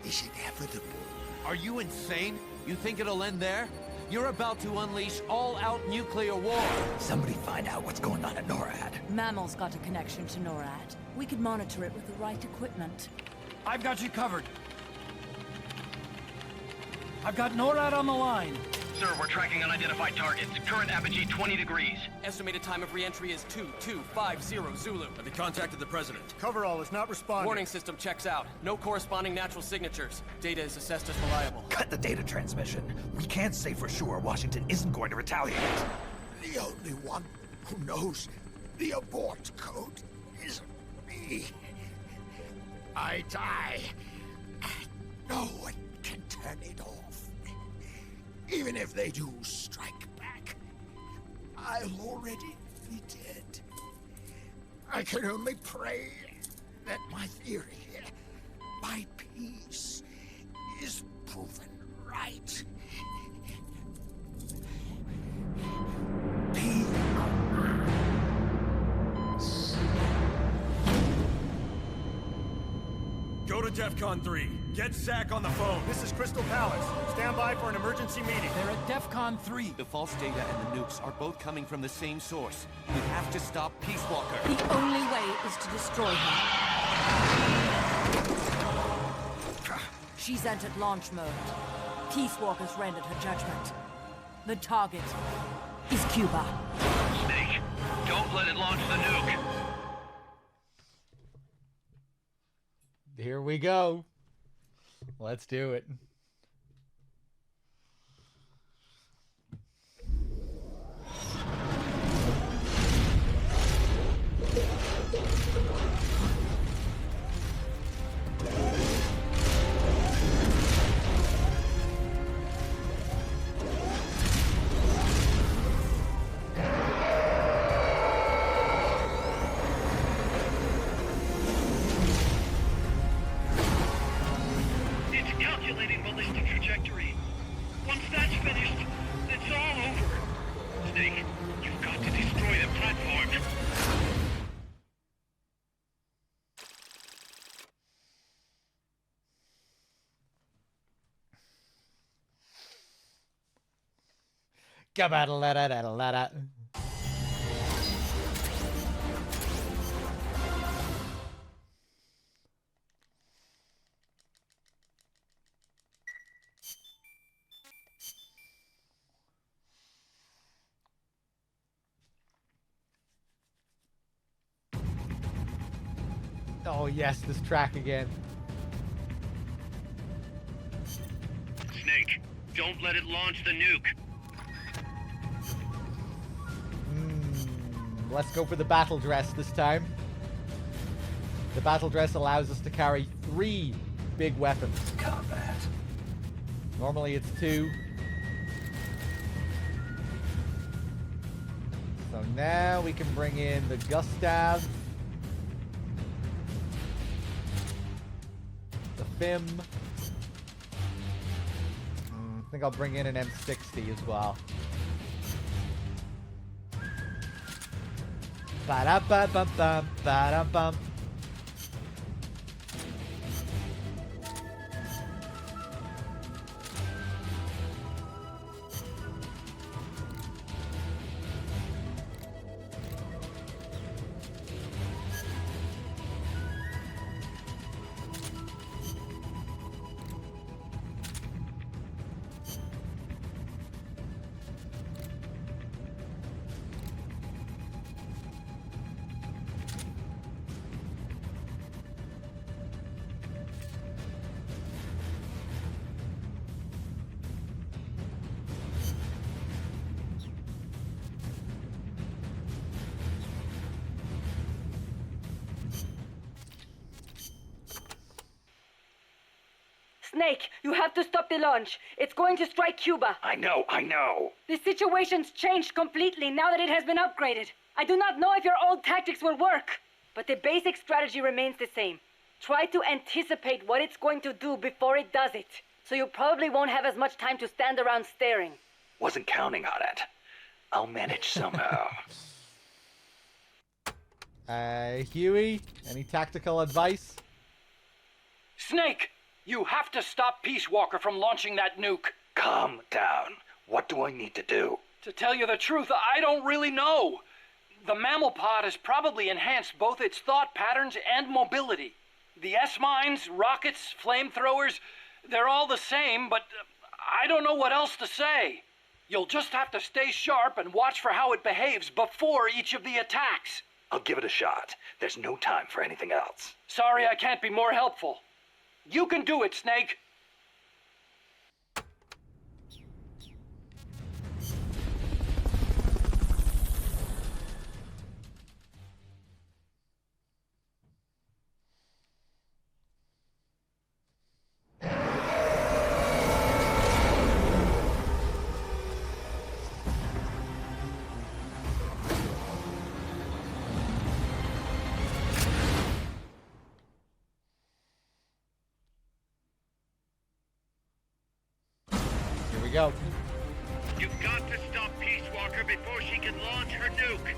is inevitable. Are you insane? You think it'll end there? You're about to unleash all-out nuclear war! Somebody find out what's going on at NORAD. Mammal's got a connection to NORAD. We could monitor it with the right equipment. I've got you covered. I've got NORAD on the line. Sir, we're tracking unidentified targets. Current apogee 20 degrees. Estimated time of re-entry is 2250 Zulu. Have you contacted the president? Coverall is not responding. Warning system checks out. No corresponding natural signatures. Data is assessed as reliable. Cut the data transmission. We can't say for sure Washington isn't going to retaliate. The only one who knows The abort code is me. I die. No one can turn it off. Even if they do strike back, I'll already be dead. I can only pray that my theory, my peace, is proven right. Go to DEFCON 3. Get Zach on the phone. This is Crystal Palace. Stand by for an emergency meeting. They're at DEFCON 3. The false data and the nukes are both coming from the same source. We have to stop Peace Walker. The only way is to destroy her. She's entered launch mode. Peace Walker's rendered her judgment. The target is Cuba. Snake, don't let it launch the nuke. Here we go. Let's do it. Calculating ballistic trajectory. Once that's finished, it's all over. Snake, you've got to destroy the platform. Gabba-da-la-da-da-la-da. Oh yes, this track again. Snake, don't let it launch the nuke. Let's go for the battle dress this time. The battle dress allows us to carry 3 big weapons. Combat. Normally it's 2. So now we can bring in the Gustav, the FIM. I think I'll bring in an M60 as well. Ba-da-ba-bum-bum, ba-da-bum. Snake, you have to stop the launch. It's going to strike Cuba. I know. The situation's changed completely now that it has been upgraded. I do not know if your old tactics will work, but the basic strategy remains the same. Try to anticipate what it's going to do before it does it, so you probably won't have as much time to stand around staring. Wasn't counting on it. I'll manage somehow. Huey, any tactical advice? Snake, you have to stop Peace Walker from launching that nuke. Calm down. What do I need to do? To tell you the truth, I don't really know. The mammal pod has probably enhanced both its thought patterns and mobility. The S-mines, rockets, flamethrowers, they're all the same, but I don't know what else to say. You'll just have to stay sharp and watch for how it behaves before each of the attacks. I'll give it a shot. There's no time for anything else. Sorry I can't be more helpful. You can do it, Snake. go. You've got to stop Peace Walker before she can launch her nuke.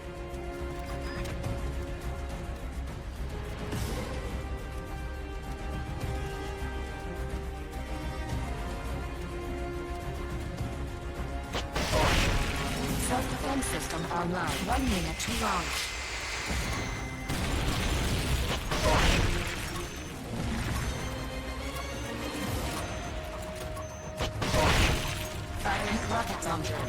Self-defense system online. 1 minute to launch. Firing rocket launcher.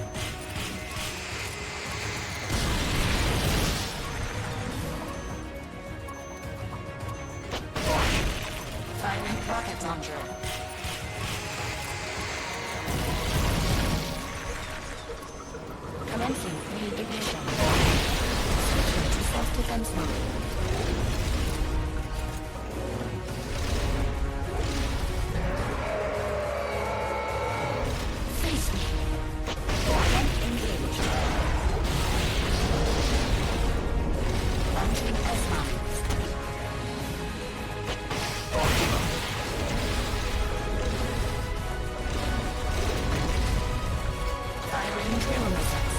Firing rocket launcher. Commencing re-ignition. Switching to self-defense mode. Face me. Jump engaged. Launching S-mines. Firing drill missiles.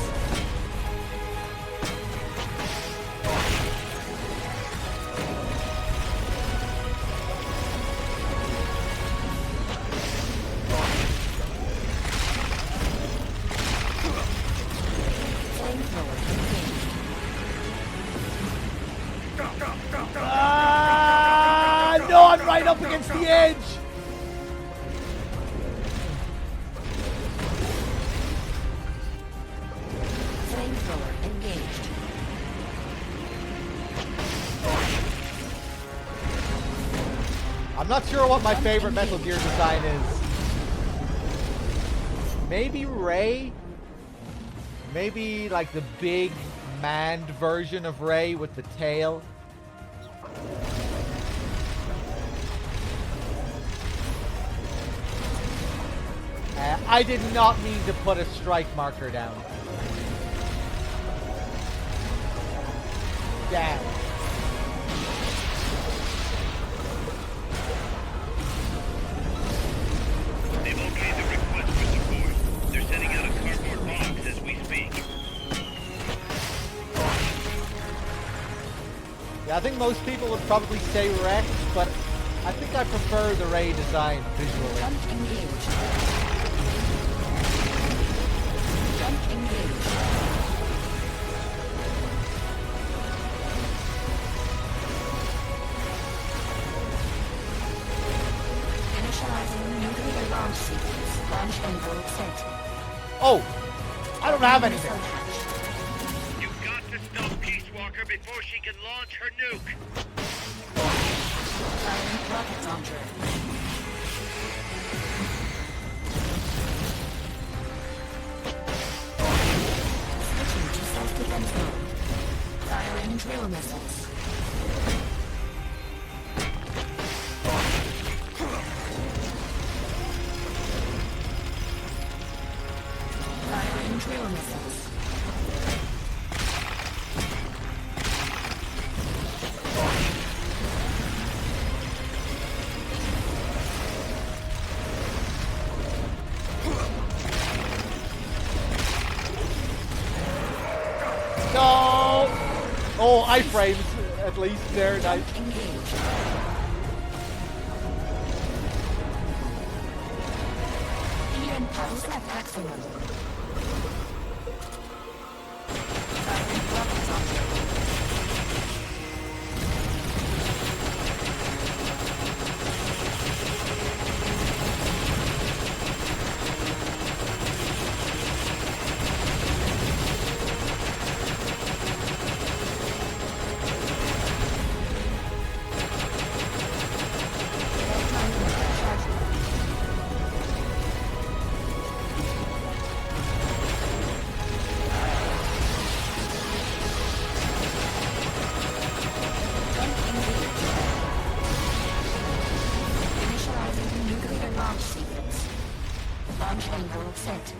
Ah, no, I'm right up against the edge. Flamethrower engaged. I'm not sure what my favorite Metal Gear design is. Maybe Ray? Maybe like the big manned version of Ray with the tail? I did not mean to put a strike marker down. Damn. They've okayed the request for support. They're sending out a cardboard box as we speak. Yeah, I think most people would probably say Rex, but I think I prefer the Ray design visually. Jump engaged. Jump engaged. Initializing nuclear launch sequence. Launch envelope set. Oh! I don't have anything. You've got to stop Peace Walker before she can launch her nuke. Firing rocket launcher. Switching to self-defense mode. Firing drill missiles. Firing drill missiles. No! Oh, iframes at least. They're nice. EM pulse at maximum. Firing rocket launcher. Initializing nuclear launch sequence. Launch envelope set.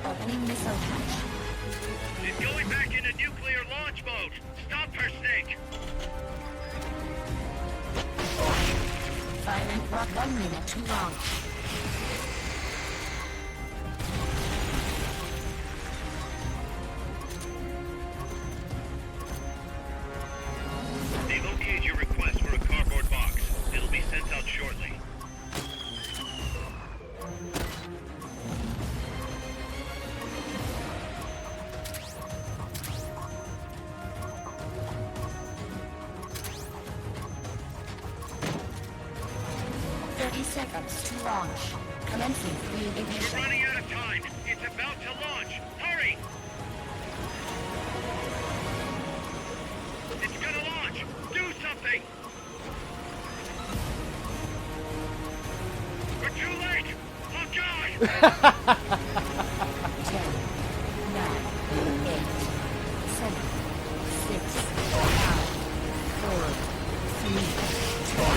Opening missile hatch. She's going back into nuclear launch mode. Stop her, Snake. Firing rock 1 minute to launch. 30 seconds to launch. Commencing reignition. We're running out of time. It's about to launch. Hurry! It's gonna launch. Do something. We're too late. Oh God! 10, 9, 8, 7, 6, 5, 4, 3, 2.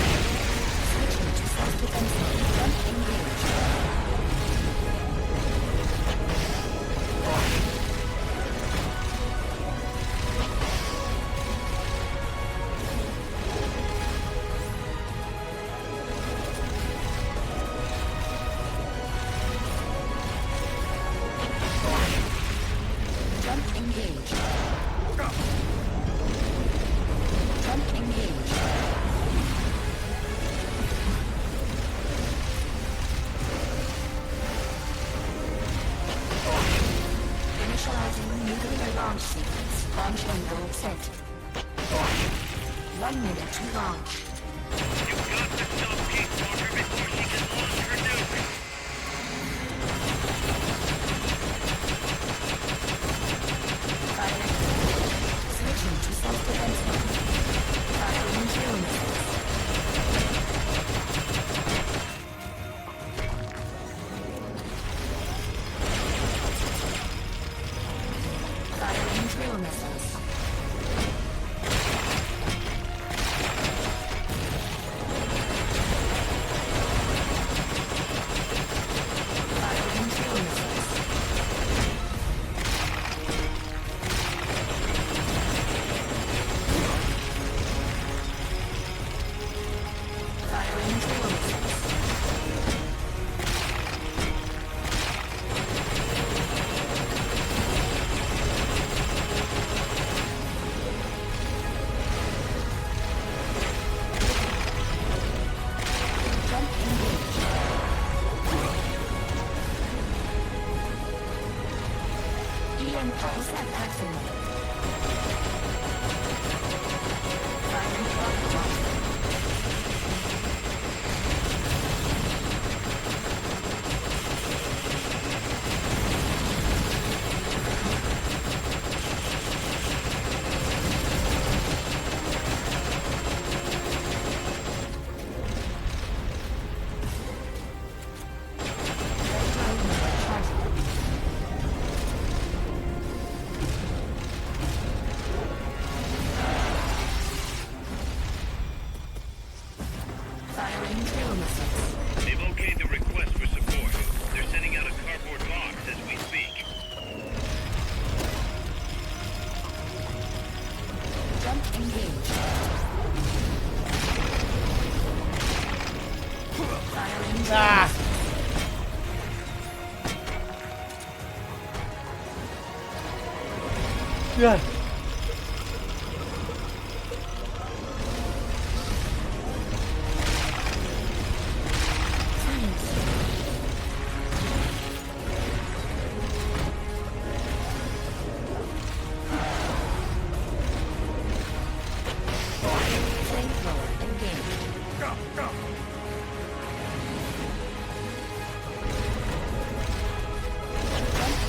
Switching to self-defense mode. Front engage. Jump engage. Jump engage. Initializing nuclear launch sequence. Launch window set. 1 minute to launch. You've got to stop Peace Walker before she can launch her nuke. Firing. Switching to self-defense mode. Firing drill missiles. Firing drill missiles. Firing drill missiles. Firing drill missiles. Jump engage. EM pulse activated. Firing rocket launcher. Firing drill missiles. They've okayed the request for support. They're sending out a cardboard box as we speak. Jump engage. Firing drill Ah. missiles. Yeah. Flamethrower engaged. Go, go.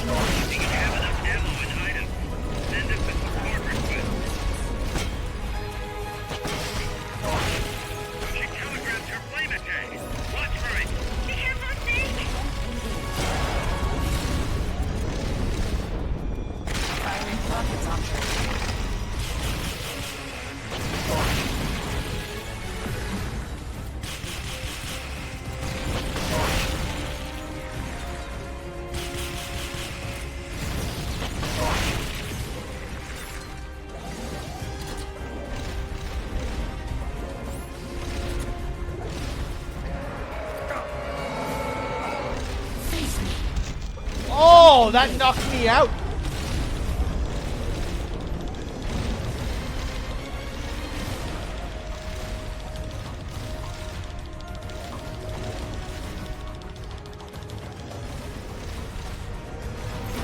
Do you have enough ammo and items? Send us a support request. She telegraphed her flame attack. Watch for it. Be careful, Snake! Firing rocket launcher. Face me. Oh, that knocked me out.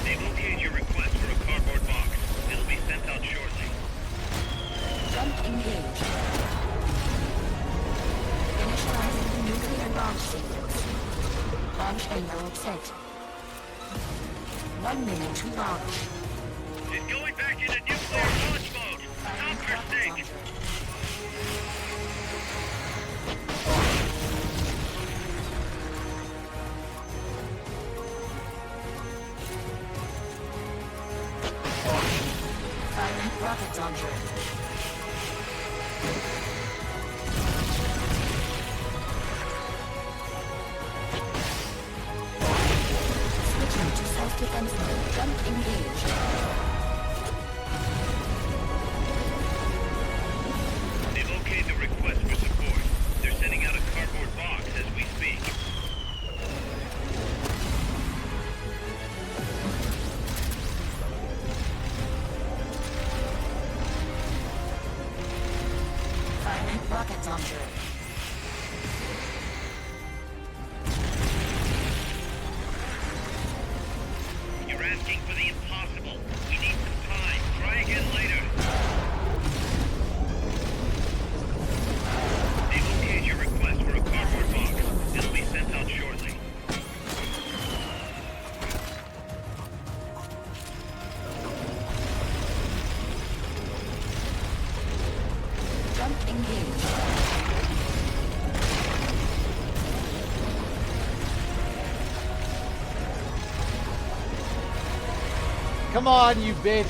They've okayed your request for a cardboard box. It'll be sent out shortly. Jump engaged. Initializing nuclear launch sequence. Launch window set. 1 minute to launch. She's going back into nuclear launch mode. Stop her, Snake. Firing rocket launcher. Switching to self-defense mode. Jump engaged. They've okayed the request for support. They're sending out a cardboard box as we speak. Firing rocket launcher. You're asking for the impossible. We need some time. Try again later. They've okayed your request for a cardboard box. It'll be sent out shortly. Jump engaged. Come on, you bitch.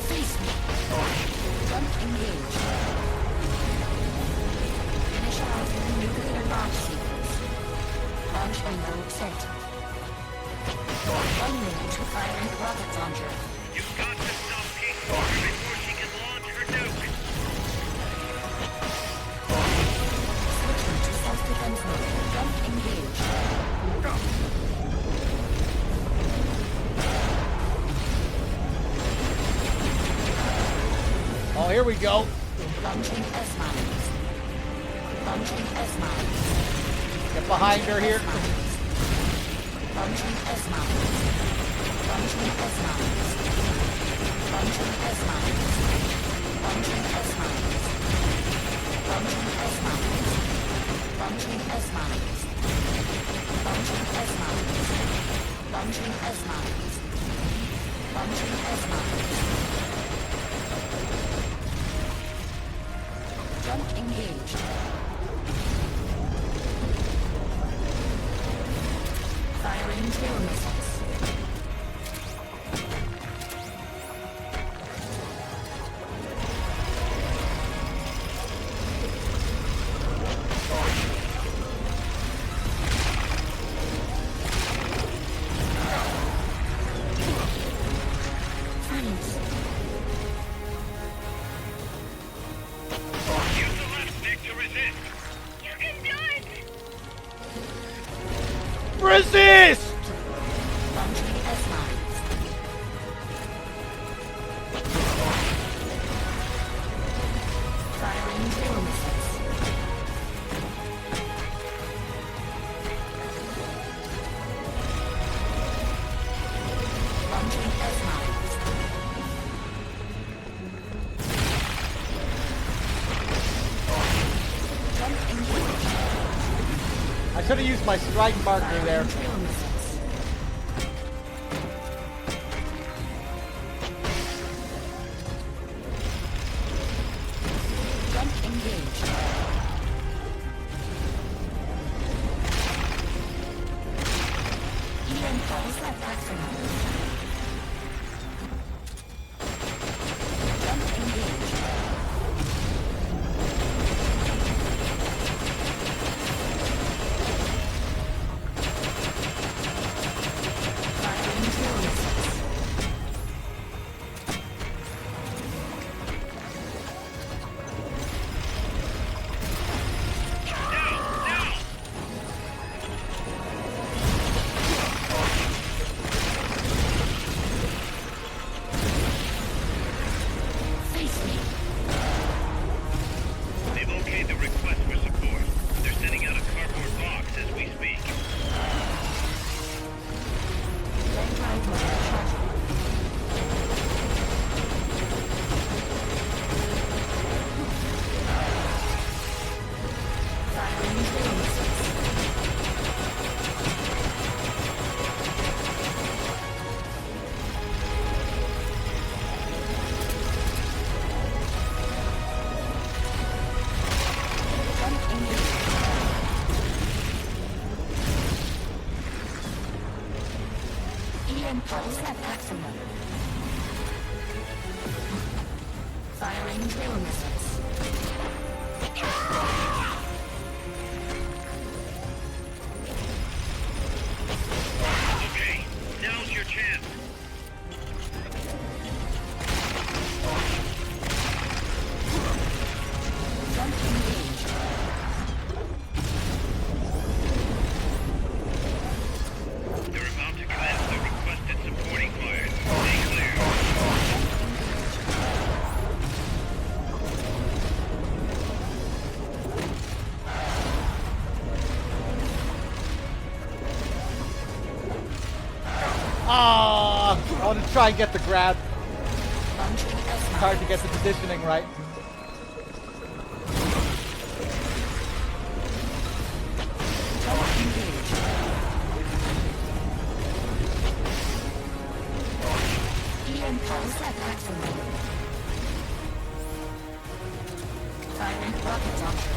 Face me. Jump engaged. Initializing the nuclear launch sequence. Launch window set. 1 minute to firing rocket launcher. You've got to stop Peace Walker before she can launch her nuke. Switching to self-defense mode. Jump engaged. Oh, here we go. Launching S-mines. Launching S-mines. Get behind her here. Launching S-mines. Launching S-mines. Launching S-mines. Launching S-mines. Launching S-mines. Launching S-mines. Launching S-mines. Launching S-mines. Launching S-mines. Jump engaged. Firing tail missiles. Freeze. Use the left stick to resist. You can do it! Resist! Launching S-mines. Firing tail missiles. Launching S-mines. Jump engaged. I should have used my strike marker there. Tail missiles. Jump engaged. Ian, what was that back for now? Jump engaged. Pulse at maximum. Firing drill missiles. Okay, now's your chance. Jump engaged. They're about to commence the requested supporting fire. Stay clear. Ah, I want to try and get the grab. Launching It's hard to get the positioning right. Jump engaged. EM pulse at maximum. Firing rocket launcher.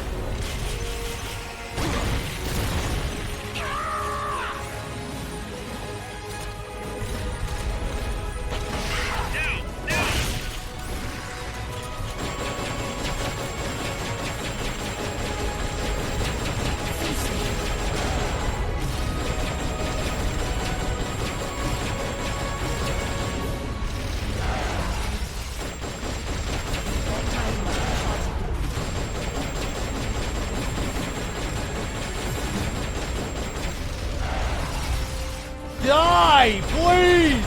Die, please!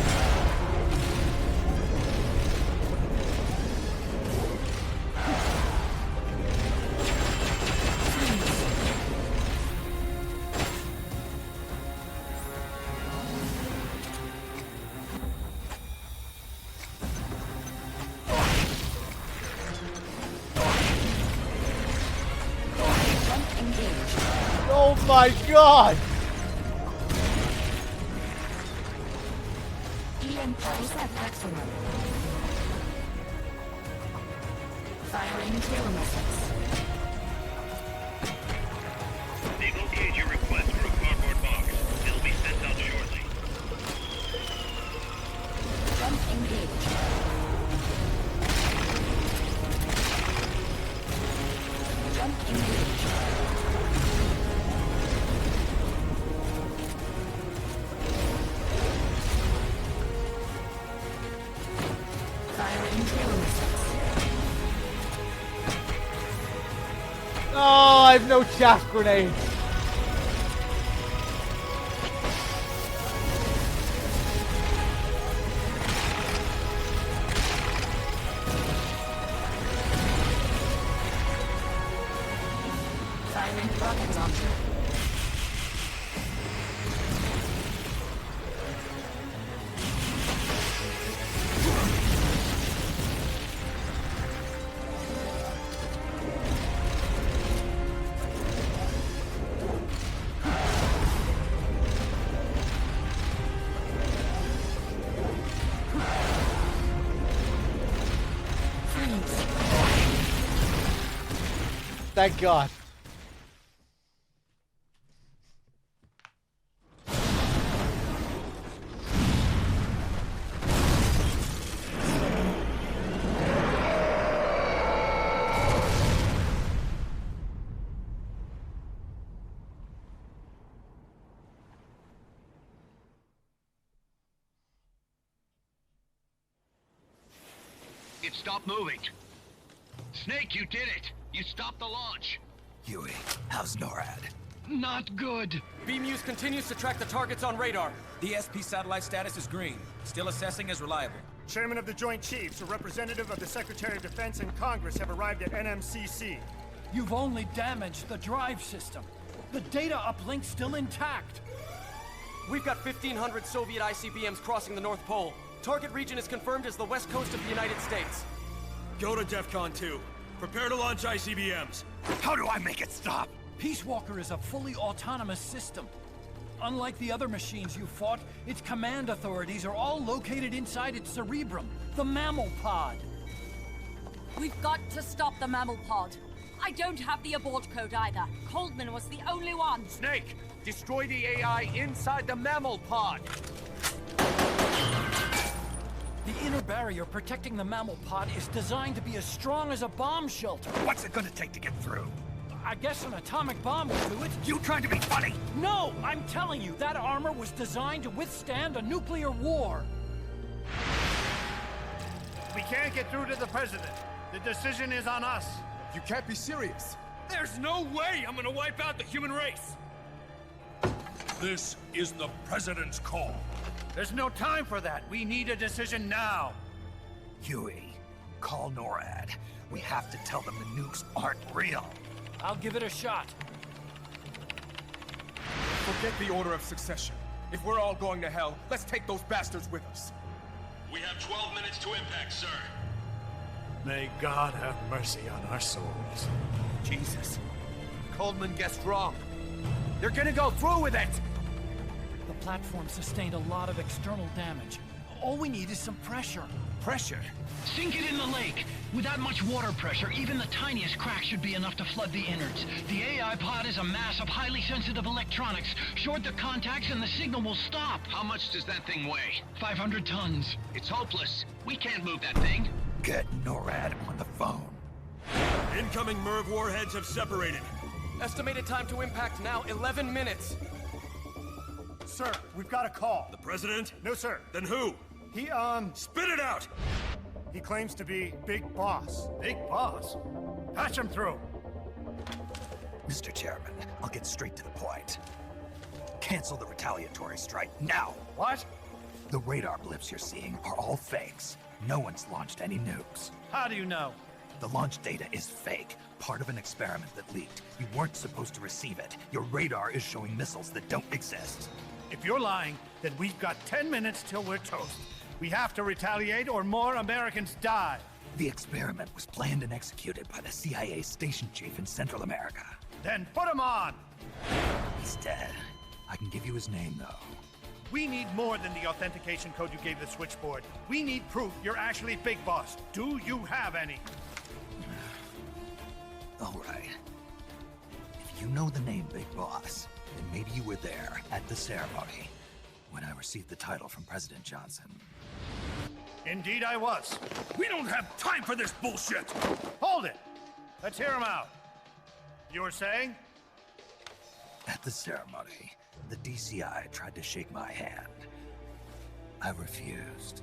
Jump engaged. Oh my god! EM pulse at maximum. Firing drill missiles. They've okayed your request for a cardboard box. It'll be sent out shortly. Jump engaged. Jump engaged. Firing drill missiles. Oh, I have no chaff grenades. Firing rocket launcher. Freeze. Thank God. It stopped moving. Snake, you did it! You stopped the launch! Huey, how's NORAD? Not good! BMUS continues to track the targets on radar. The SP satellite status is green. Still assessing as reliable. Chairman of the Joint Chiefs, a representative of the Secretary of Defense and Congress have arrived at NMCC. You've only damaged the drive system. The data uplink's still intact. We've got 1,500 Soviet ICBMs crossing the North Pole. Target region is confirmed as the west coast of the United States. Go to DEFCON 2. Prepare to launch ICBMs. How do I make it stop? Peace Walker is a fully autonomous system. Unlike the other machines you fought, its command authorities are all located inside its cerebrum, the mammal pod. We've got to stop the mammal pod. I don't have the abort code either. Coldman was the only one. Snake, destroy the AI inside the mammal pod. The inner barrier protecting the mammal pod is designed to be as strong as a bomb shelter. What's it gonna take to get through? I guess an atomic bomb will do it. You trying to be funny? No, I'm telling you, that armor was designed to withstand a nuclear war. We can't get through to the president. The decision is on us. You can't be serious. There's no way I'm gonna wipe out the human race. This is the President's call. There's no time for that. We need a decision now. Huey, call NORAD. We have to tell them the nukes aren't real. I'll give it a shot. Forget the order of succession. If we're all going to hell, let's take those bastards with us. We have 12 minutes to impact, sir. May God have mercy on our souls. Jesus. Coldman guessed wrong. They're gonna go through with it! The platform sustained a lot of external damage. All we need is some pressure. Pressure? Sink it in the lake. With that much water pressure, even the tiniest crack should be enough to flood the innards. The AI pod is a mass of highly sensitive electronics. Short the contacts and the signal will stop. How much does that thing weigh? 500 tons. It's hopeless. We can't move that thing. Get NORAD on the phone. Incoming MIRV warheads have separated. Estimated time to impact now, 11 minutes. Sir, we've got a call. The President? No, sir. Then who? He, Spit it out! He claims to be Big Boss. Big Boss? Patch him through. Mr. Chairman, I'll get straight to the point. Cancel the retaliatory strike now. What? The radar blips you're seeing are all fakes. No one's launched any nukes. How do you know? The launch data is fake, part of an experiment that leaked. You weren't supposed to receive it. Your radar is showing missiles that don't exist. If you're lying, then we've got 10 minutes till we're toast. We have to retaliate or more Americans die. The experiment was planned and executed by the CIA station chief in Central America. Then put him on! He's dead. I can give you his name, though. We need more than the authentication code you gave the switchboard. We need proof you're actually Big Boss. Do you have any? All right. If you know the name Big Boss, then maybe you were there at the ceremony when I received the title from President Johnson. Indeed I was. We don't have time for this bullshit! Hold it! Let's hear him out. You were saying? At the ceremony, the DCI tried to shake my hand. I refused.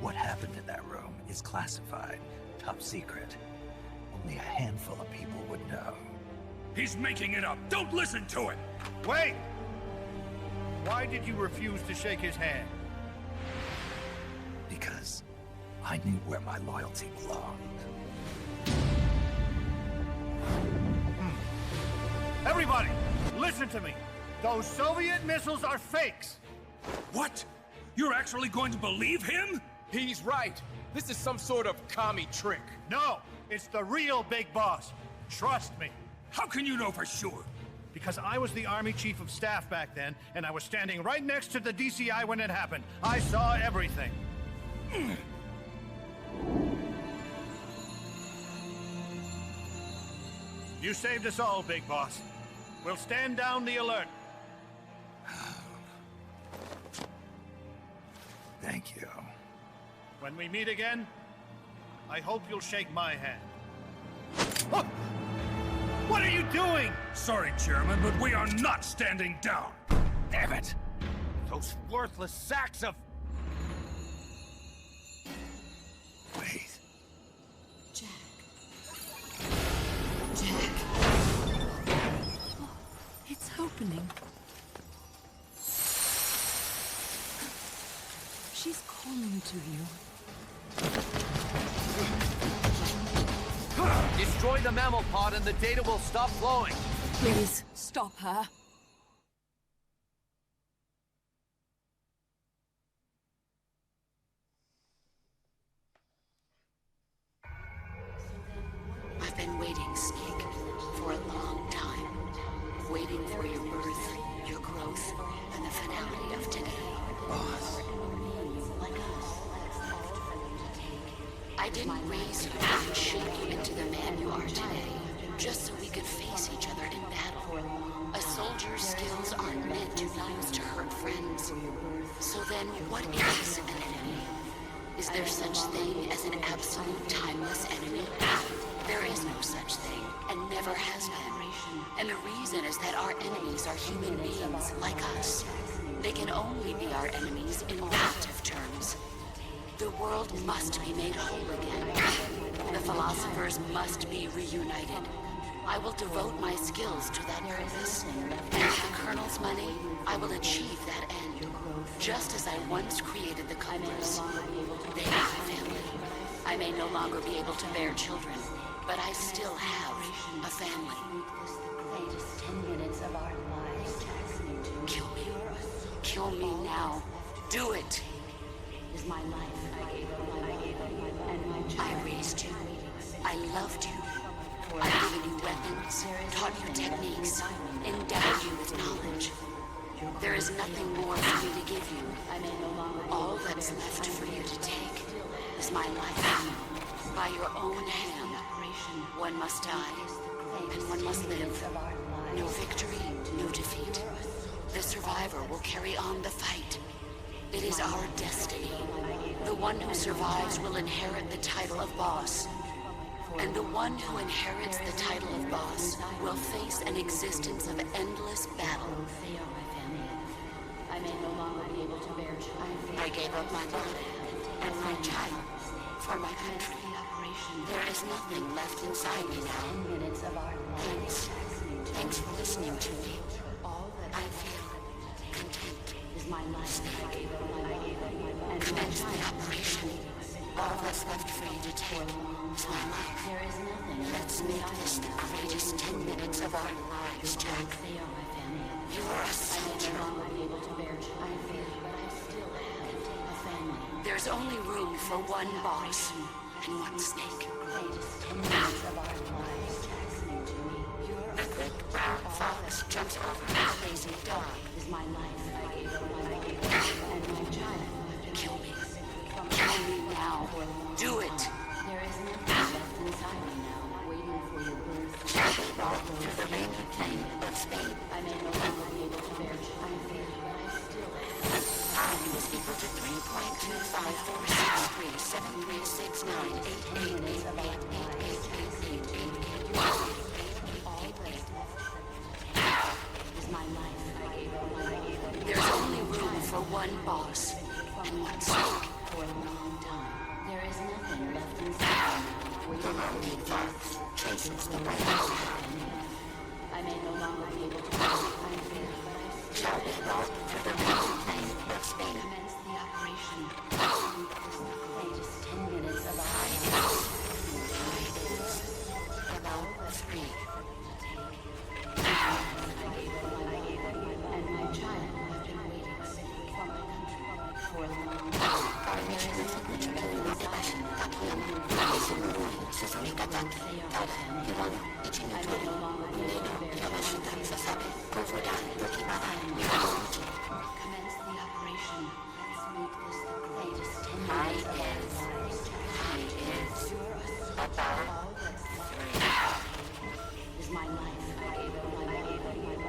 What happened in that room is classified, top secret. Only a handful of people would know. He's making it up! Don't listen to him! Wait! Why did you refuse to shake his hand? Because I knew where my loyalty belonged. Everybody, listen to me. Those Soviet missiles are fakes. What? You're actually going to believe him? He's right. This is some sort of commie trick. No, it's the real Big Boss. Trust me. How can you know for sure? Because I was the Army Chief of Staff back then, and I was standing right next to the DCI when it happened. I saw everything. You saved us all, Big Boss. We'll stand down the alert. Thank you. When we meet again, I hope you'll shake my hand. What are you doing? Sorry, Chairman, but we are not standing down. Damn it! Those worthless sacks of... Wait. Jack. Jack. Oh, it's opening. She's calling to you. Destroy the mammal pod and the data will stop flowing. Please, stop her. I've been waiting, Snake, for a long time. waiting for your birth, your growth, and the finality of today. Boss. I didn't raise you and shape you into the man you are today, just so we could face each other in battle. A soldier's skills aren't meant to be used to hurt friends. So then, what is an enemy? Is there such thing as an absolute timeless enemy? There is no such thing, and never has been. And the reason is that our enemies are human beings like us. They can only be our enemies in relative terms. The world must be made whole again. The philosophers must be reunited. I will devote my skills to that purpose. And with the Colonel's money, I will achieve that end. Just as I once created the Cobblers. They are my family. I may no longer be able to bear children, but I still have a family. Kill me. Kill me now. Do it. Is my life. I raised you. I loved you. I've given you weapons, taught you techniques, endowed you with knowledge. There is nothing more for me to give you. All that's left for you to take is my life. By your own hand, one must die, and one must live. No victory, no defeat. The survivor will carry on the fight. It is our destiny. The one who survives will inherit the title of boss. And the one who inherits the title of boss will face an existence of endless battle. I may no longer be able to bear children. I gave up my life and my child for my country. There is nothing left inside me now. Thanks. Thanks for listening to me. I feel content. Is my life. And commence the operation. All that's left for you to take is my life. There is nothing. Let's make this the greatest 10 minutes of our lives, Jack. You are a soldier. There's only room for one boss and one snake. The big brown fox jumps over a lazy dog. Is my life. And my child. Kill me. Kill me now. Do it. There is nothing left inside me now, waiting for your birth. Shall we walk through the rainy plain of Spain? I may no longer be able to bear child, but I still have. Time is equal to 3.25473698888888888888. Is my life. There's only room for one boss and one snake. For a long time. There is nothing left inside. The lonely fox chases the way out. I may no longer be able to shall we walk through the rainy plain of Spain? Commence the operation. The latest 10 minutes of our lives. About 3. And my child have been waiting for my country for a long time. Commence the operation. Let's make this the greatest 10 minutes of our lives. He is about 3. Is my life.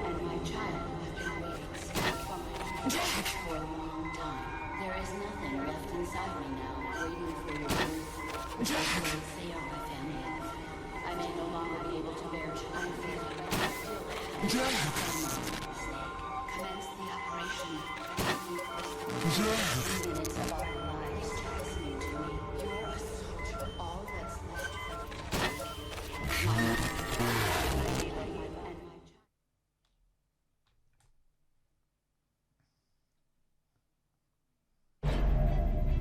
And my child have been waiting for a long time. There is nothing left inside me now, waiting for your birth. They are my family. I may no longer be able to bear child, but I still have. Commence the operation. 10 minutes of our lives listening to me. You're a soldier. All that's left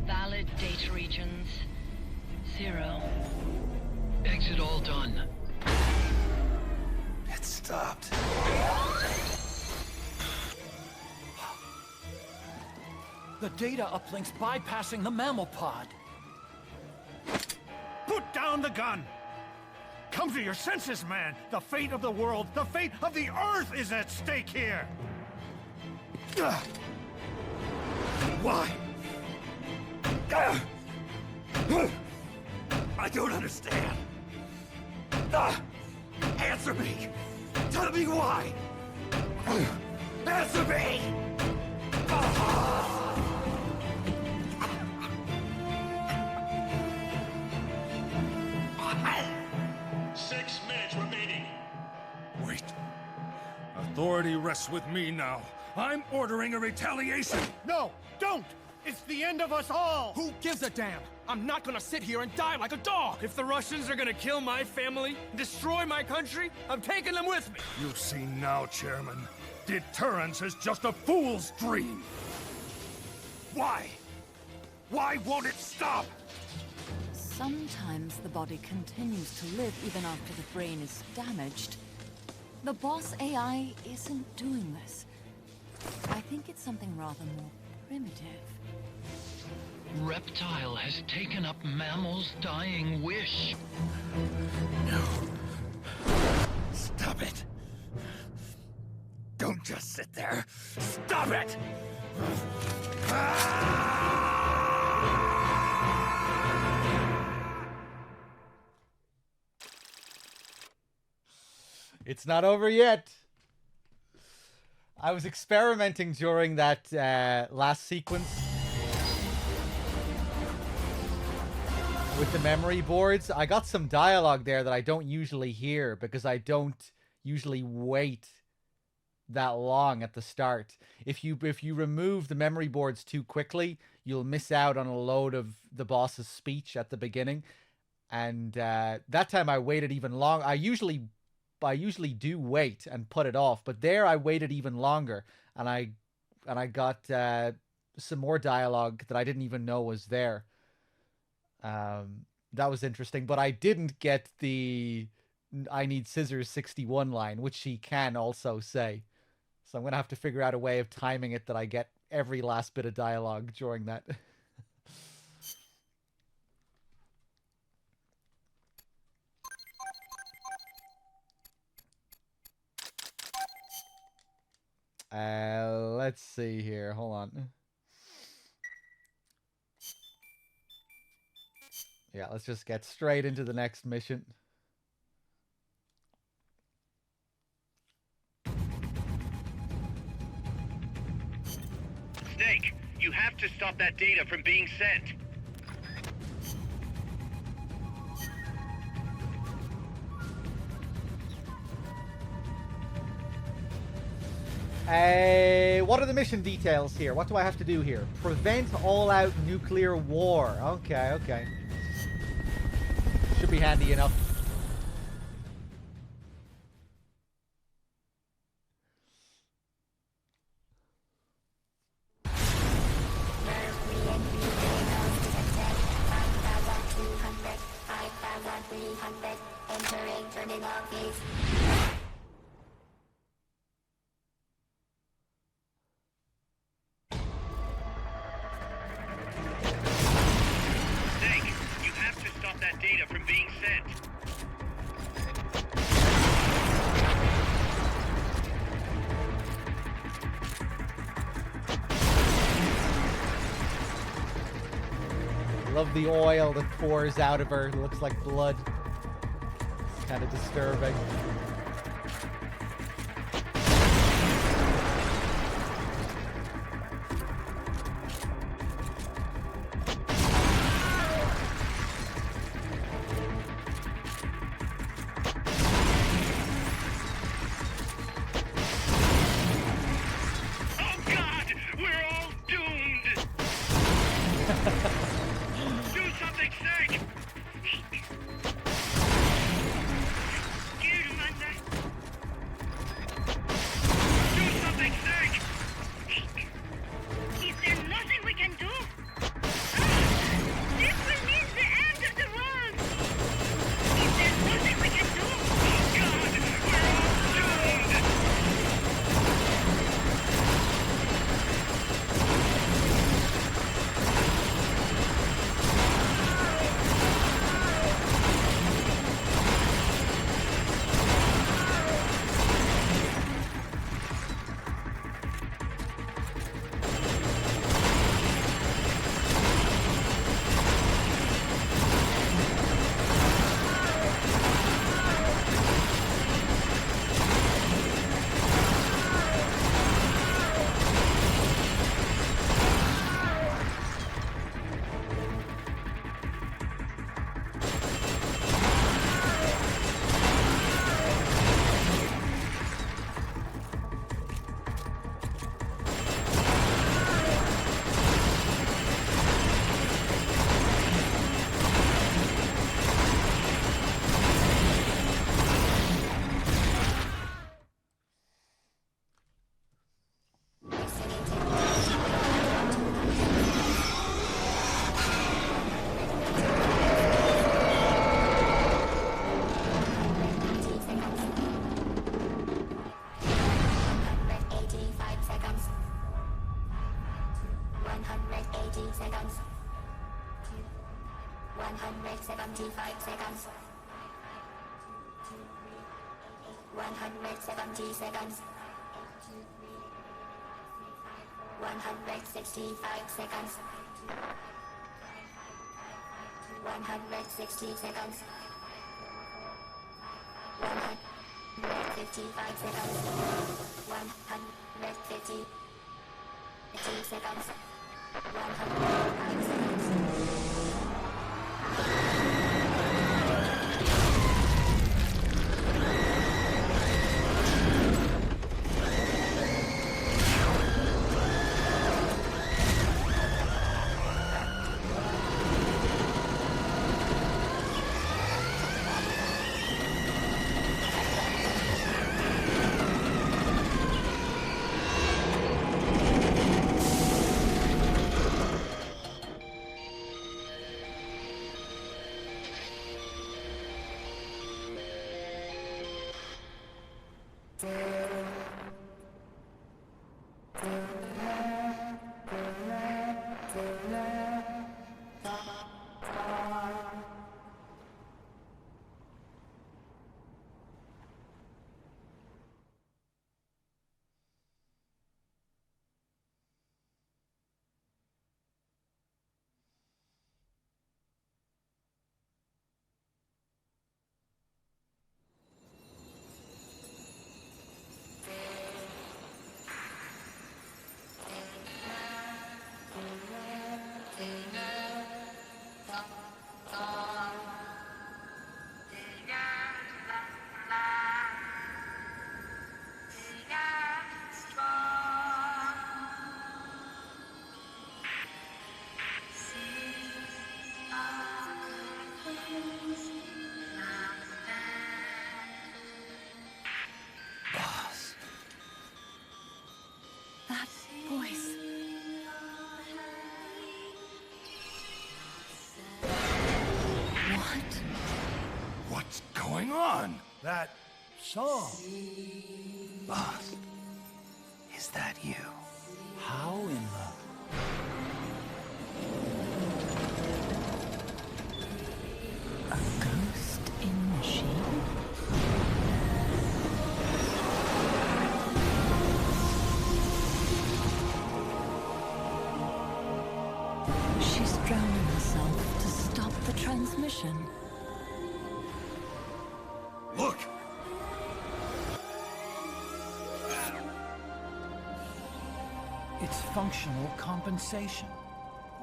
Valid data regions 0. Exit all done. It stopped. The data uplink's bypassing the mammal pod. Put down the gun! Come to your senses, man! The fate of the world, the fate of the Earth is at stake here! Why? I don't understand. Answer me! Tell me why! Answer me! 6 minutes remaining. Wait. Authority rests with me now. I'm ordering a retaliation! No, don't! It's the end of us all! Who gives a damn? I'm not gonna sit here and die like a dog! If the Russians are gonna kill my family, destroy my country, I'm taking them with me! You see now, Chairman. Deterrence is just a fool's dream! Why? Why won't it stop? Sometimes the body continues to live even after the brain is damaged. The boss AI isn't doing this. I think it's something rather more primitive. Reptile has taken up Mammal's dying wish. No. Stop it. Don't just sit there. Stop it! It's not over yet. I was experimenting during that last sequence with the memory boards. I got some dialogue there that I don't usually hear because I don't usually wait that long at the start. If you remove the memory boards too quickly, you'll miss out on a load of the boss's speech at the beginning. And that time I waited even long. I usually do wait and put it off, but there I waited even longer, and I got some more dialogue that I didn't even know was there. That was interesting, but I didn't get the "I need scissors" 61 line, which she can also say. So I'm gonna have to figure out a way of timing it that I get every last bit of dialogue during that. Let's see here. Hold on. Yeah, let's just get straight into the next mission. Snake, you have to stop that data from being sent. What are the mission details here? What do I have to do here? Prevent all-out nuclear war. Okay. Should be handy enough. Love the oil that pours out of her. It looks like blood. It's kind of disturbing. seconds. 175 seconds. 170 seconds. 165 seconds. 160 seconds. 155 seconds. 150 seconds. 105 seconds. What's going on? That song. Boss, is that you? How in the... A ghost in machine? She's drowning herself to stop the transmission. Look! It's functional compensation.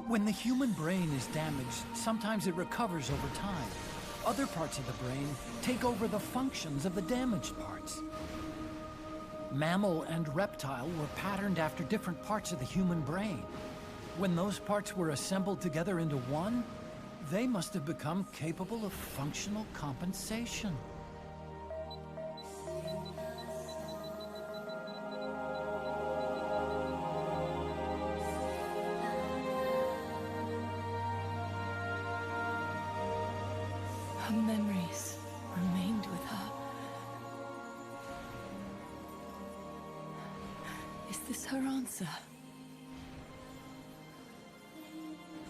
When the human brain is damaged, sometimes it recovers over time. Other parts of the brain take over the functions of the damaged parts. Mammal and reptile were patterned after different parts of the human brain. When those parts were assembled together into one, they must have become capable of functional compensation. Her memories remained with her. Is this her answer?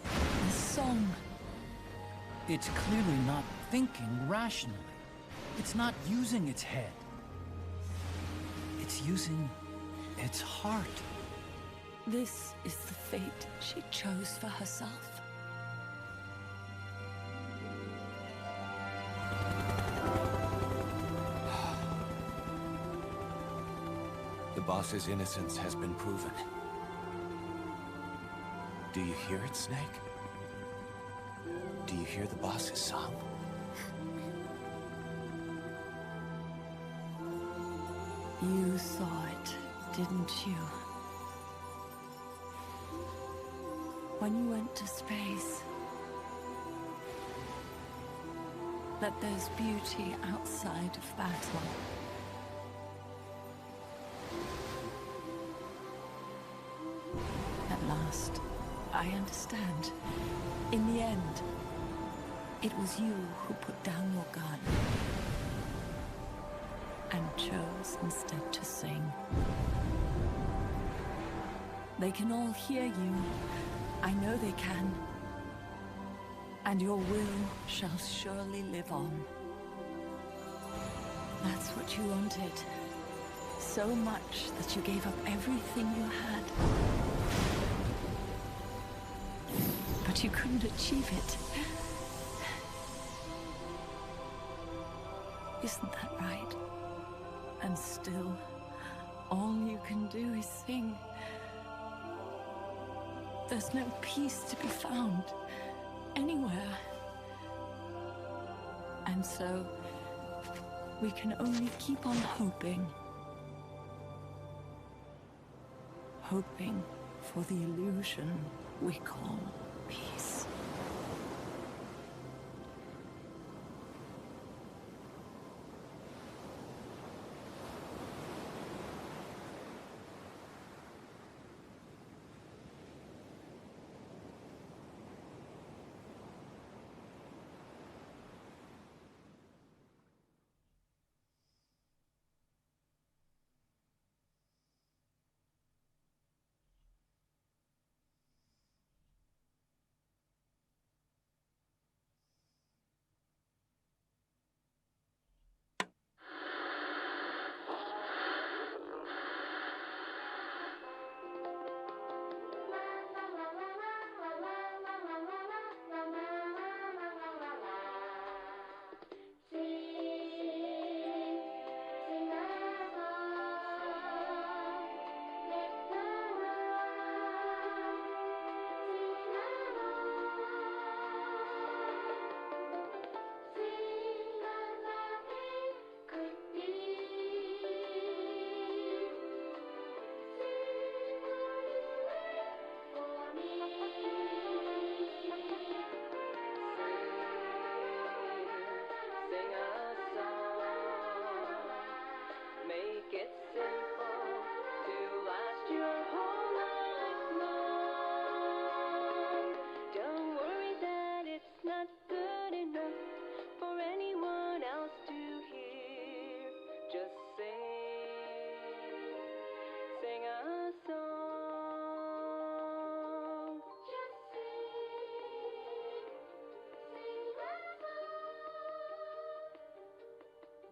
The song. It's clearly not thinking rationally. It's not using its head. It's using its heart. This is the fate she chose for herself. The boss's innocence has been proven. Do you hear it, Snake? Do you hear the boss's song? You saw it, didn't you? When you went to space, that there's beauty outside of battle. At last, I understand. In the end, it was you who put down your gun and chose instead to sing. They can all hear you, I know they can. And your will shall surely live on. That's what you wanted. So much that you gave up everything you had. But you couldn't achieve it. Isn't that right? And still, all you can do is sing. There's no peace to be found anywhere. And so, we can only keep on hoping. Hoping for the illusion we call peace.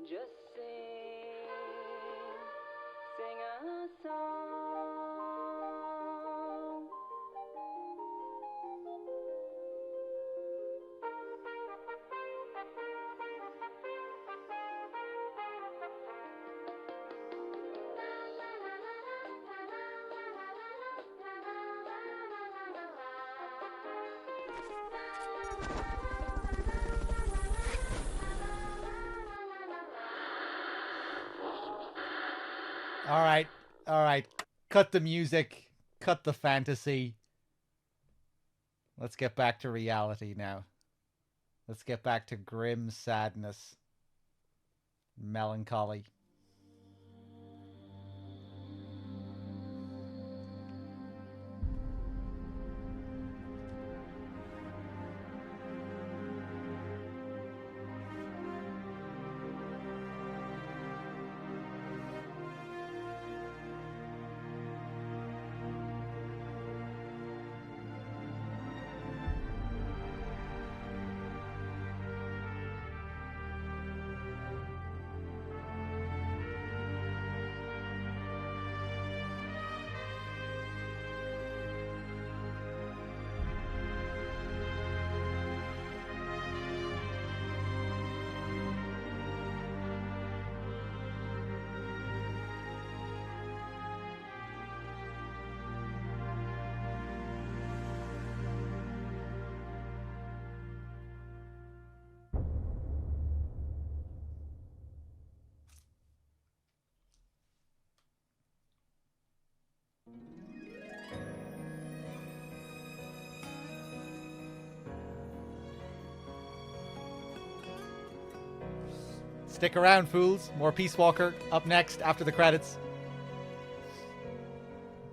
Just sing a song. All right. Cut the music. Cut the fantasy. Let's get back to reality now. Let's get back to grim sadness. Melancholy. Stick around, fools. More Peace Walker up next after the credits.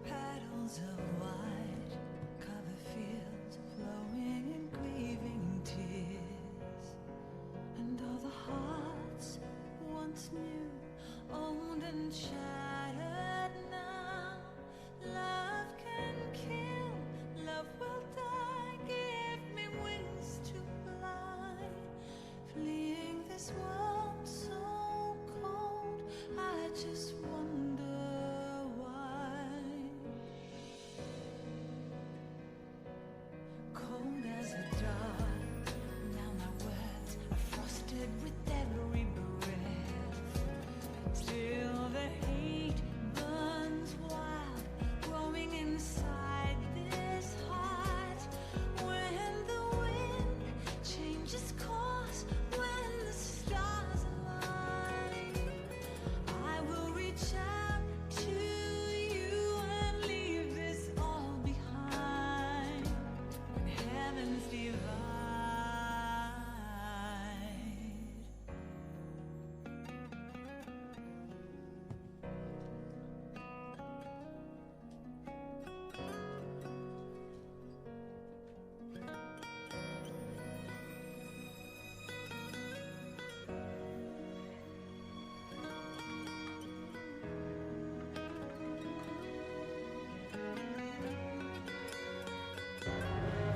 Petals of white cover fields flowing in grieving tears, and all the hearts once new, owned and shattered now. Love can kill, love will die. with every breath. Still the heat burns wild, growing inside this heart. When the wind changes course, when the stars align, I will reach out to you and leave this all behind. When heavens divide.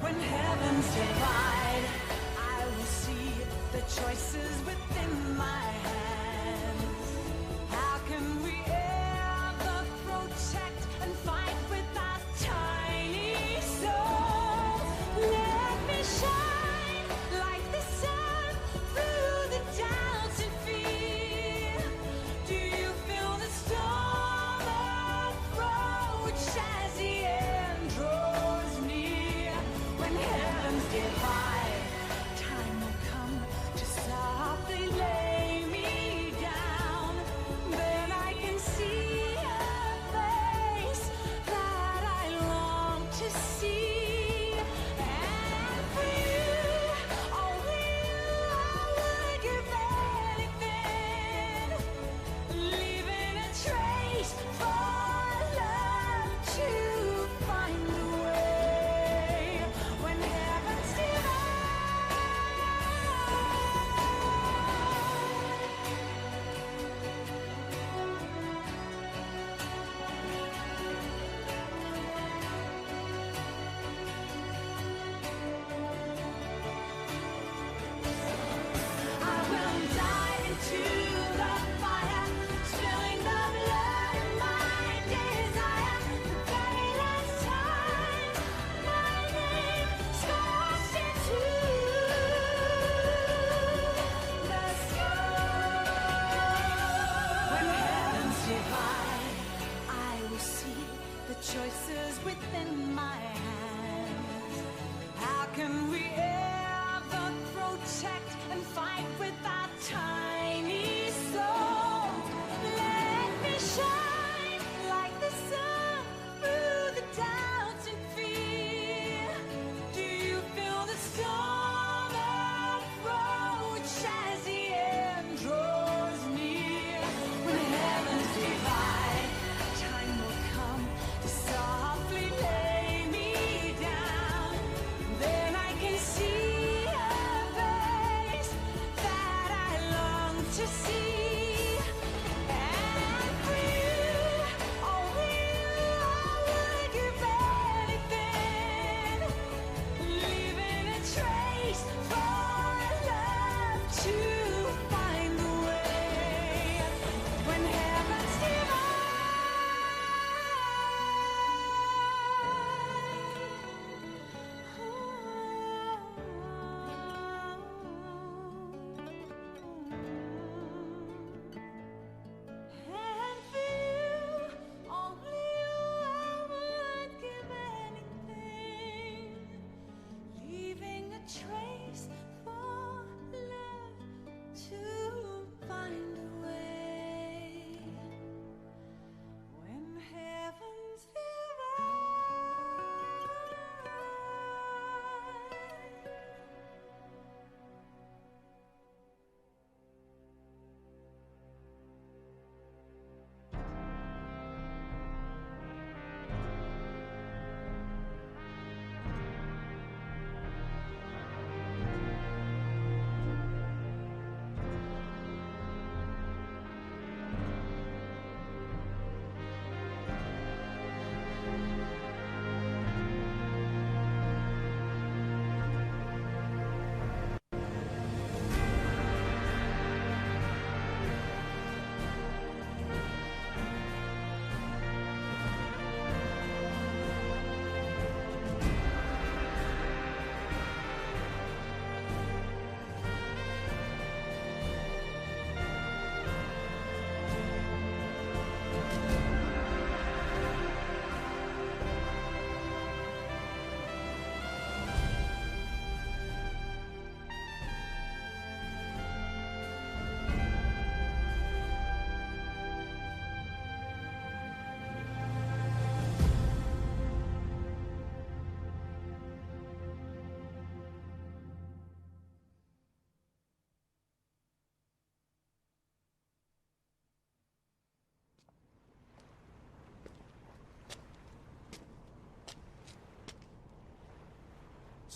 When heavens divide, I will see the choices within my hands. How can we ever protect and fight with our tiny souls? Let me shine like the sun through the doubts and fear. Do you feel the storm approach as the end draws near? When heavens divide, time will come to softly lay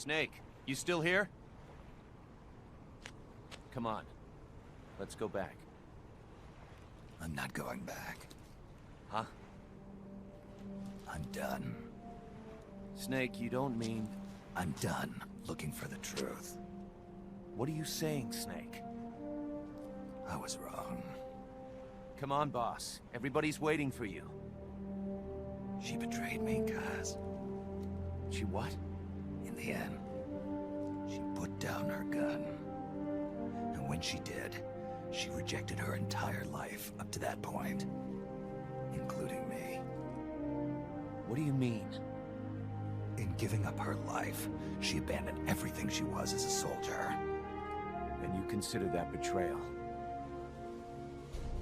Snake, you still here? Come on. Let's go back. I'm not going back. Huh? I'm done. Snake, you don't mean... I'm done looking for the truth. What are you saying, Snake? I was wrong. Come on, boss. Everybody's waiting for you. She betrayed me, Kaz. She what? In the end, she put down her gun. And when she did, she rejected her entire life up to that point. Including me. What do you mean? In giving up her life, she abandoned everything she was as a soldier. And you consider that betrayal?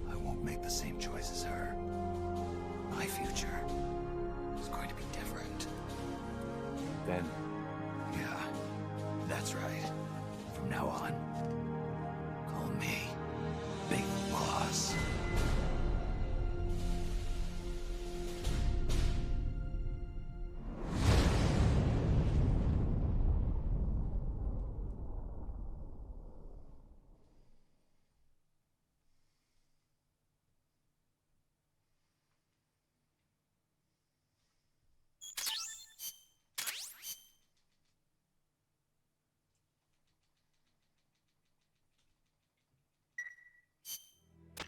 I won't make the same choice as her. My future is going to be different. Then? Yeah, that's right. From now on, call me Big Boss.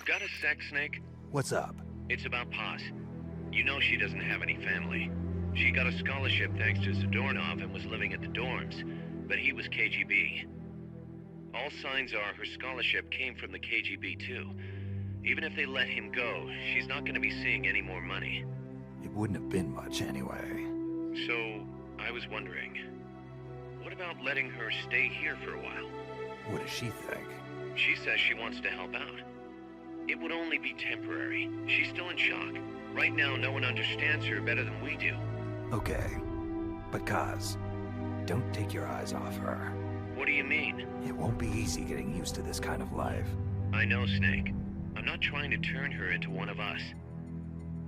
Got a sec, Snake? What's up? It's about Paz. You know she doesn't have any family. She got a scholarship thanks to Zadornov and was living at the dorms, but he was KGB. All signs are her scholarship came from the KGB too. Even if they let him go, she's not going to be seeing any more money. It wouldn't have been much anyway. So, I was wondering, what about letting her stay here for a while? What does she think? She says she wants to help out. It would only be temporary. She's still in shock. Right now, no one understands her better than we do. Okay, but Kaz, don't take your eyes off her. What do you mean? It won't be easy getting used to this kind of life. I know, Snake. I'm not trying to turn her into one of us.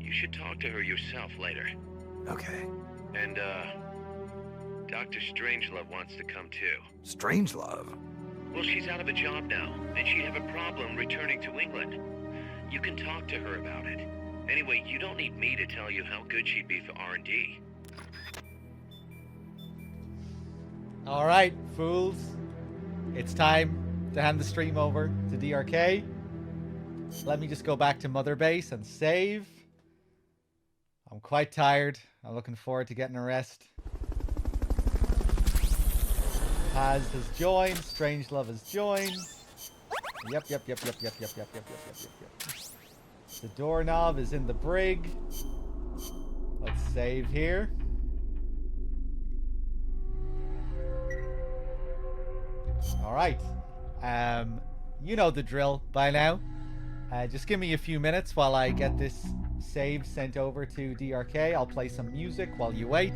You should talk to her yourself later. Okay. And, Dr. Strangelove wants to come too. Strangelove? Well, she's out of a job now, and she'd have a problem returning to England. You can talk to her about it. Anyway, you don't need me to tell you how good she'd be for R&D. All right, fools. It's time to hand the stream over to DRK. Let me just go back to Mother Base and save. I'm quite tired. I'm looking forward to getting a rest. Paz has joined. Strangelove has joined. Yep. The doorknob is in the brig. Let's save here. All right. You know the drill by now. Just give me a few minutes while I get this save sent over to DRK. I'll play some music while you wait.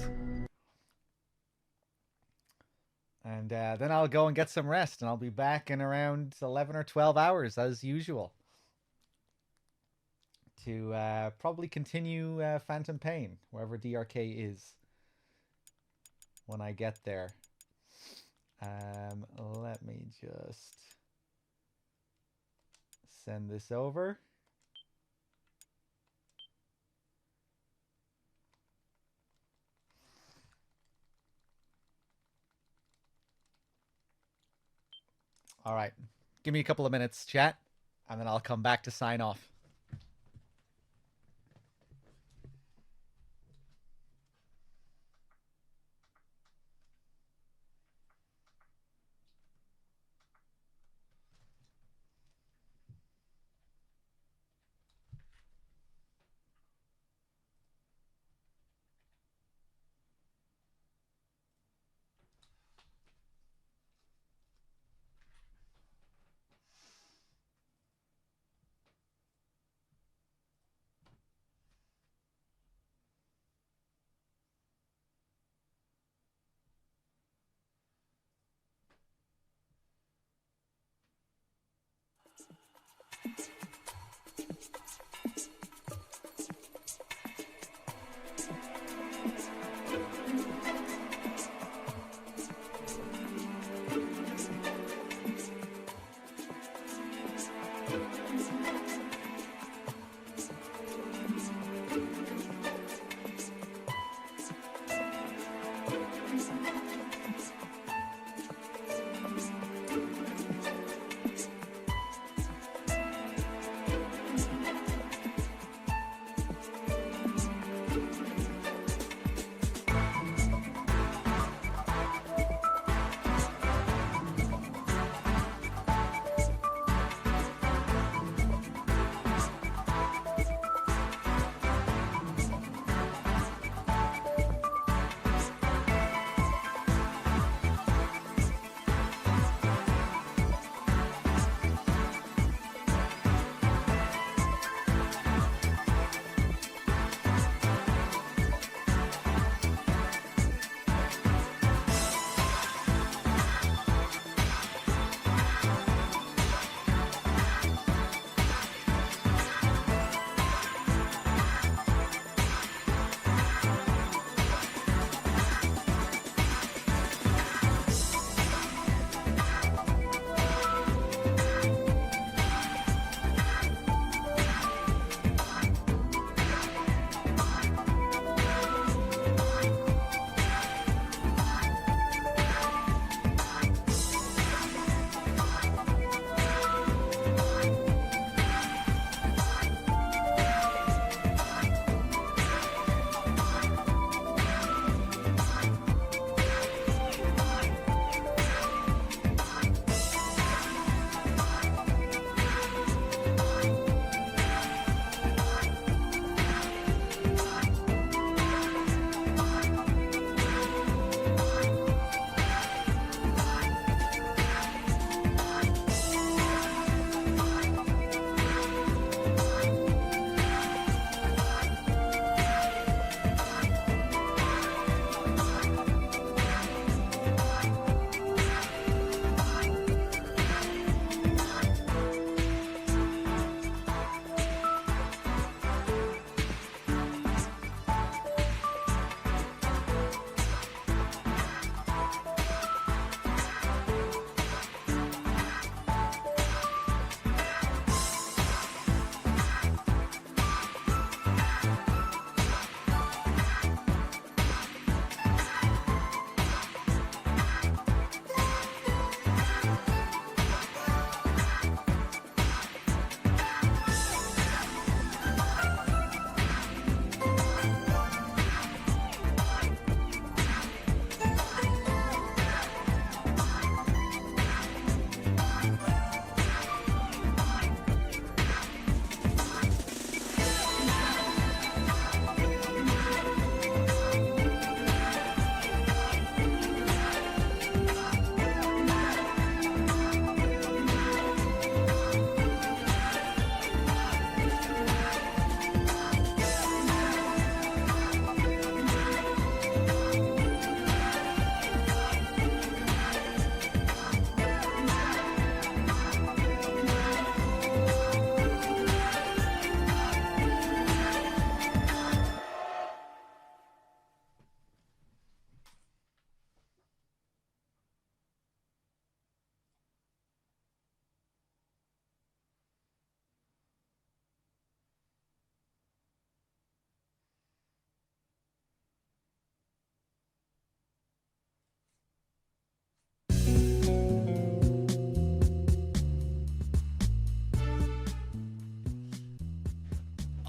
And then I'll go and get some rest, and I'll be back in around 11 or 12 hours, as usual, to probably continue Phantom Pain, wherever DRK is, when I get there. Let me just send this over. All right. Give me a couple of minutes, chat, and then I'll come back to sign off.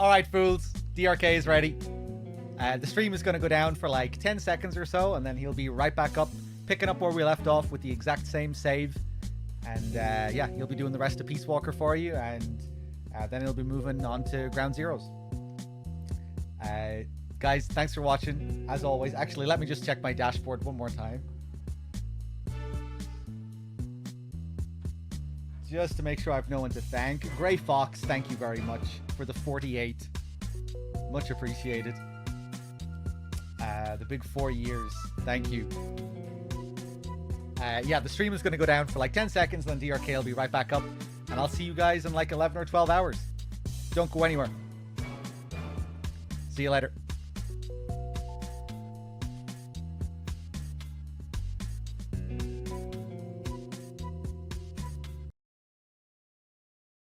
All right, fools. DRK is ready. The stream is going to go down for like 10 seconds or so, and then he'll be right back up, picking up where we left off with the exact same save. And yeah, he'll be doing the rest of Peace Walker for you, and then he'll be moving on to Ground Zeroes. Guys, thanks for watching, as always. Actually, let me just check my dashboard one more time. Just to make sure I've no one to thank. Grey Fox, thank you very much for the 48. Much appreciated. The big 4 years. Thank you. Yeah, the stream is going to go down for like 10 seconds, then DRK will be right back up. And I'll see you guys in like 11 or 12 hours. Don't go anywhere. See you later.